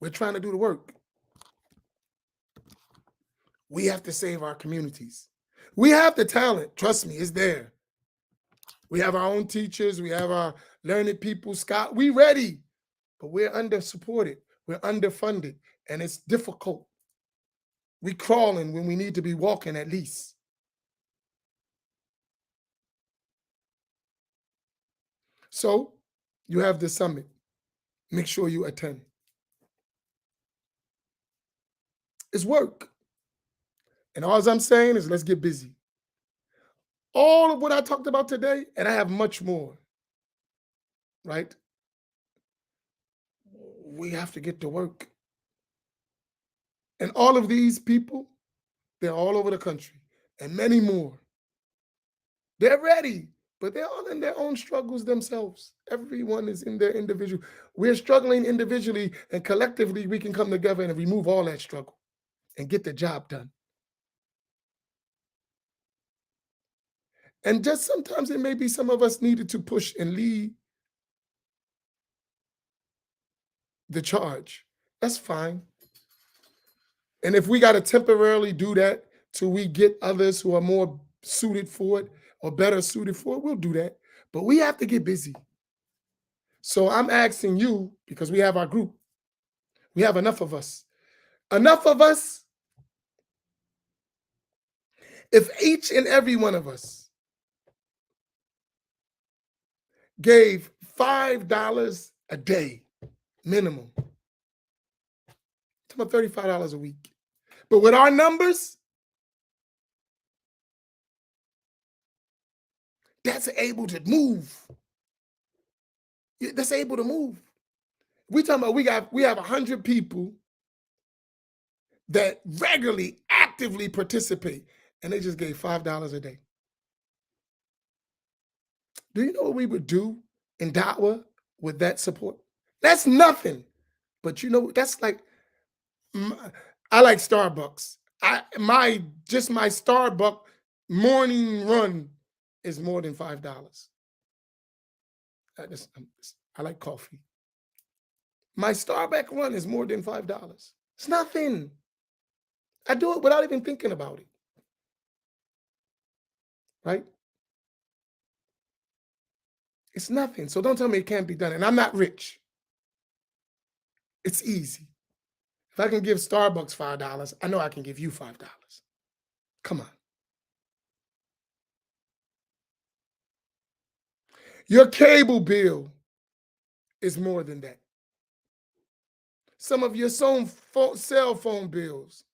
We're trying to do the work. We have to save our communities. We have the talent. Trust me, it's there. We have our own teachers. We have our learned people. Scott, we ready, but we're under-supported. We're underfunded. and it's difficult. We crawling when we need to be walking at least. So you have the summit. Make sure you attend. It's work. And all I'm saying is let's get busy. All of what I talked about today, and I have much more, right? We have to get to work. And all of these people, they're all over the country and many more. They're ready, but they're all in their own struggles themselves. Everyone is in their individual. We're struggling individually, and collectively we can come together and remove all that struggle and get the job done. And just sometimes it may be some of us needed to push and lead the charge. That's fine. And if we got to temporarily do that till we get others who are more suited for it or better suited for it, we'll do that. But we have to get busy. So I'm asking you, because we have our group, we have enough of us. Enough of us, if each and every one of us gave $5 a day minimum, it's about $35 a week. But with our numbers, that's able to move. That's able to move. We talking about we have 100 people that regularly, actively participate, and they just gave $5 a day. Do you know what we would do in Da'wah with that support? That's nothing. But you know, that's like, I like Starbucks. My Starbucks morning run is more than $5. I like coffee. My Starbucks run is more than $5. It's nothing. I do it without even thinking about it. Right? It's nothing. So don't tell me it can't be done. And I'm not rich. It's easy. If I can give Starbucks $5, I know I can give you $5. Come on. Your cable bill is more than that. Some of your cell phone bills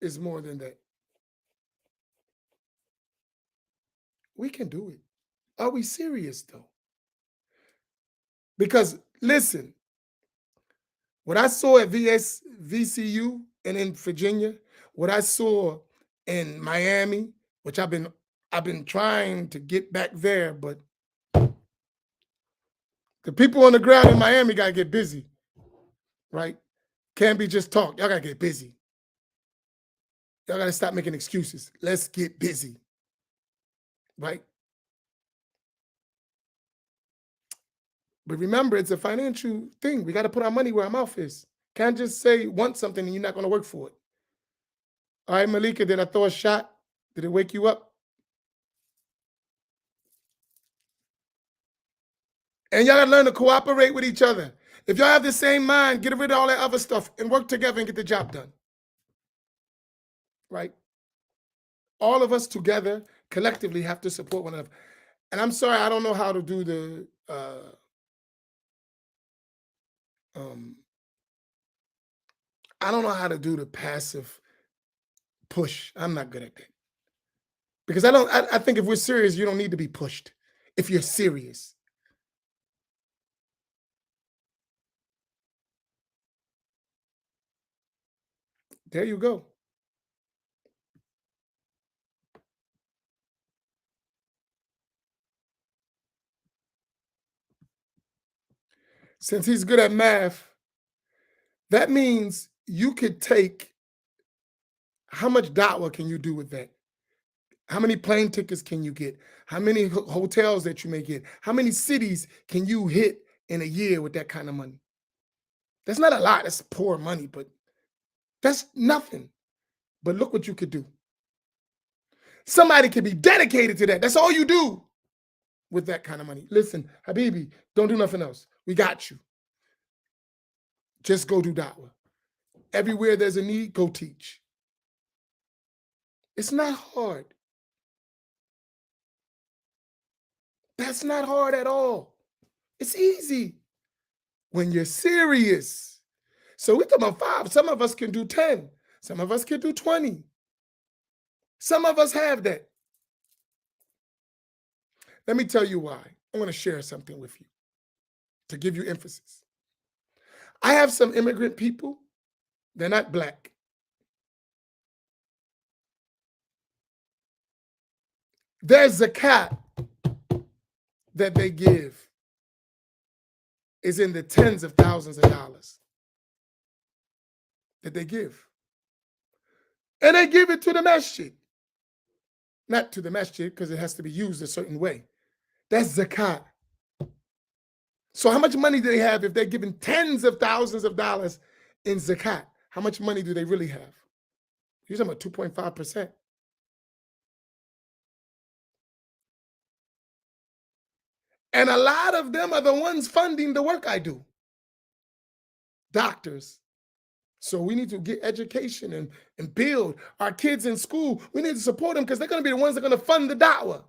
is more than that. We can do it. Are we serious though? Because listen, what I saw at VCU and in Virginia, what I saw in Miami, which I've been trying to get back there, but the people on the ground in Miami got to get busy, right? Can't be just talk. Y'all got to get busy. Y'all got to stop making excuses. Let's get busy, right? But remember, it's a financial thing. We got to put our money where our mouth is. Can't just say want something and you're not going to work for it. All right, Malika, did I throw a shot? Did it wake you up? And y'all got to learn to cooperate with each other. If y'all have the same mind, get rid of all that other stuff and work together and get the job done. Right? All of us together collectively have to support one another. And I'm sorry, I don't know how to do the I don't know how to do the passive push. I'm not good at that. Because I think if we're serious, you don't need to be pushed if you're serious. There you go. Since he's good at math, that means you could take, how much da'wah can you do with that? How many plane tickets can you get? How many hotels that you may get? How many cities can you hit in a year with that kind of money? That's not a lot. That's poor money, but that's nothing. But look what you could do. Somebody could be dedicated to that. That's all you do with that kind of money. Listen, Habibi, don't do nothing else. We got you. Just go do da'wah. Everywhere there's a need, go teach. It's not hard. That's not hard at all. It's easy when you're serious. So we're talking about 5. Some of us can do 10. Some of us can do 20. Some of us have that. Let me tell you why. I want to share something with you to give you emphasis. I have some immigrant people. They're not black. Their zakat that they give is in the tens of thousands of dollars that they give. And they give it to the masjid. Not to the masjid because it has to be used a certain way. That's zakat. So how much money do they have if they're giving tens of thousands of dollars in zakat? How much money do they really have? You're talking about 2.5%. And a lot of them are the ones funding the work I do. Doctors. So we need to get education and build our kids in school. We need to support them because they're going to be the ones that are going to fund the da'wah.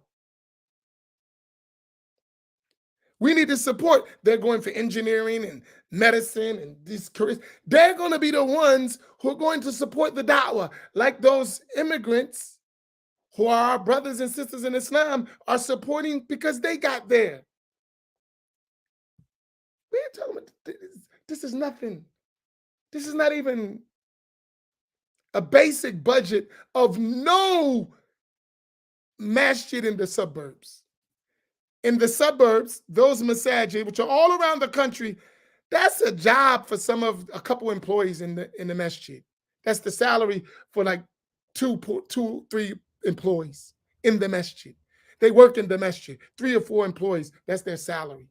We need to support. They're going for engineering and medicine and these careers. They're going to be the ones who are going to support the da'wah, like those immigrants who are our brothers and sisters in Islam are supporting because they got there. We ain't talking about this is nothing. This is not even a basic budget of no masjid in the suburbs. In the suburbs, those masajid, which are all around the country, that's a job for a couple employees in the masjid. That's the salary for like two, 3 employees in the masjid. They work in the masjid, 3 or 4 employees. That's their salary.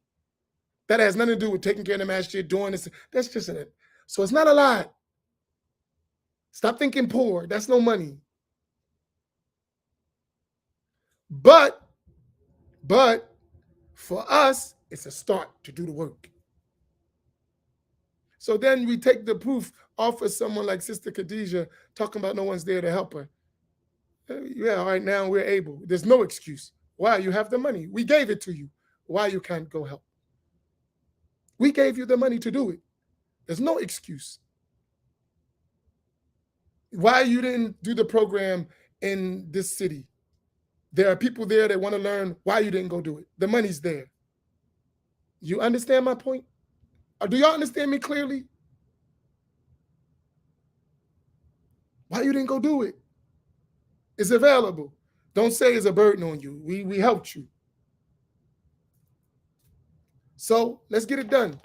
That has nothing to do with taking care of the masjid, doing this. That's just it. So it's not a lot. Stop thinking poor. That's no money. But for us, it's a start to do the work. So then we take the proof off of someone like Sister Khadijah talking about no one's there to help her. Yeah, all right, now we're able. There's no excuse. Why? You have the money. We gave it to you. Why you can't go help? We gave you the money to do it. There's no excuse. Why you didn't do the program in this city? There are people there that want to learn why you didn't go do it. The money's there. You understand my point? Or do y'all understand me clearly? Why you didn't go do it? It's available. Don't say it's a burden on you. We helped you. So let's get it done.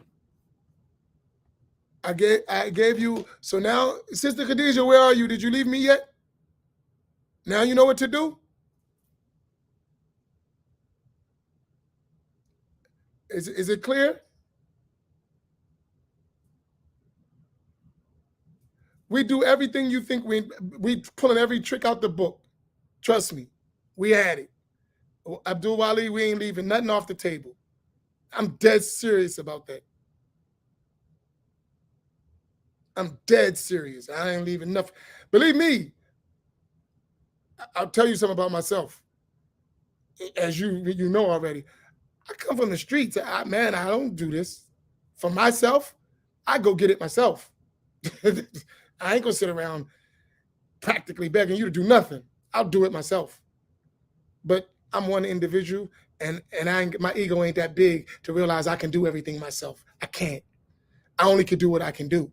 I gave you. So now, Sister Khadijah, where are you? Did you leave me yet? Now you know what to do? Is it clear? We do everything you think we pulling every trick out the book. Trust me, we had it. Abdul Wali, we ain't leaving nothing off the table. I'm dead serious about that. I'm dead serious. I ain't leaving nothing. Believe me, I'll tell you something about myself. As you know already, I come from the streets. I don't do this for myself. I go get it myself. I ain't gonna sit around practically begging you to do nothing. I'll do it myself. But I'm one individual, and my ego ain't that big to realize I can do everything myself. I can't. I only can do what I can do.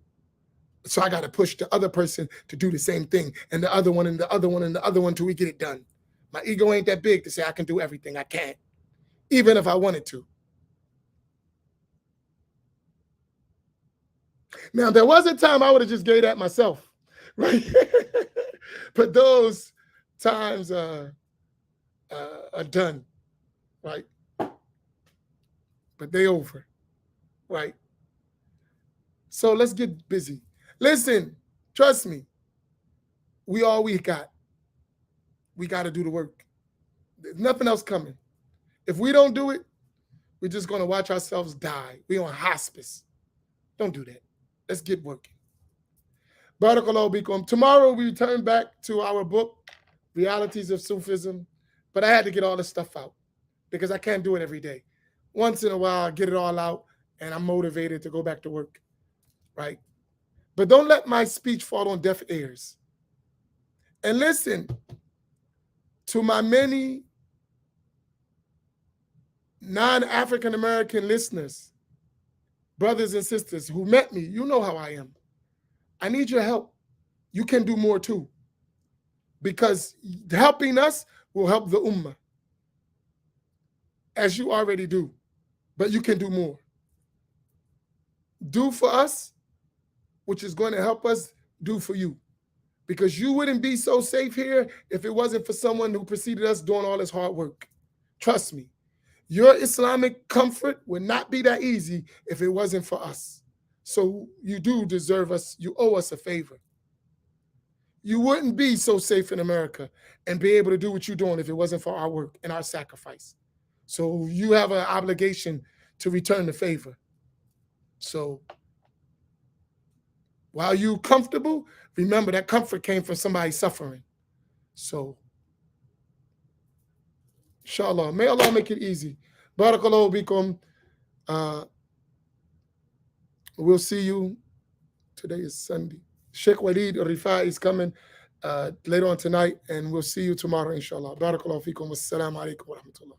So I got to push the other person to do the same thing, and the other one, and the other one, and the other one till we get it done. My ego ain't that big to say I can do everything. I can't, even if I wanted to. Now, there was a time I would have just gave that myself, right? But those times are done, right? But they over, right? So let's get busy. Listen, trust me. We all we got. We got to do the work. There's nothing else coming. If we don't do it, we're just going to watch ourselves die. We're on hospice. Don't do that. Let's get working. Barakallahu bikum. Tomorrow we return back to our book, Realities of Sufism. But I had to get all this stuff out because I can't do it every day. Once in a while, I get it all out and I'm motivated to go back to work, right? But don't let my speech fall on deaf ears. And listen to my many non-African American listeners, brothers and sisters who met me. You know how I am. I need your help. You can do more too. Because helping us will help the ummah, as you already do. But you can do more. Do for us, which is going to help us do for you. Because you wouldn't be so safe here if it wasn't for someone who preceded us doing all this hard work. Trust me. Your Islamic comfort would not be that easy if it wasn't for us. So you do deserve us. You owe us a favor. You wouldn't be so safe in America and be able to do what you're doing if it wasn't for our work and our sacrifice. So you have an obligation to return the favor. So while you're comfortable, remember that comfort came from somebody suffering. So, inshallah, may Allah make it easy. Barakallahu bikum. We'll see you. Today is Sunday. Sheikh Walid Rifai is coming later on tonight, and we'll see you tomorrow, inshallah. Barakallahu fikum. Wassalamu alaikum wa rahmatullah.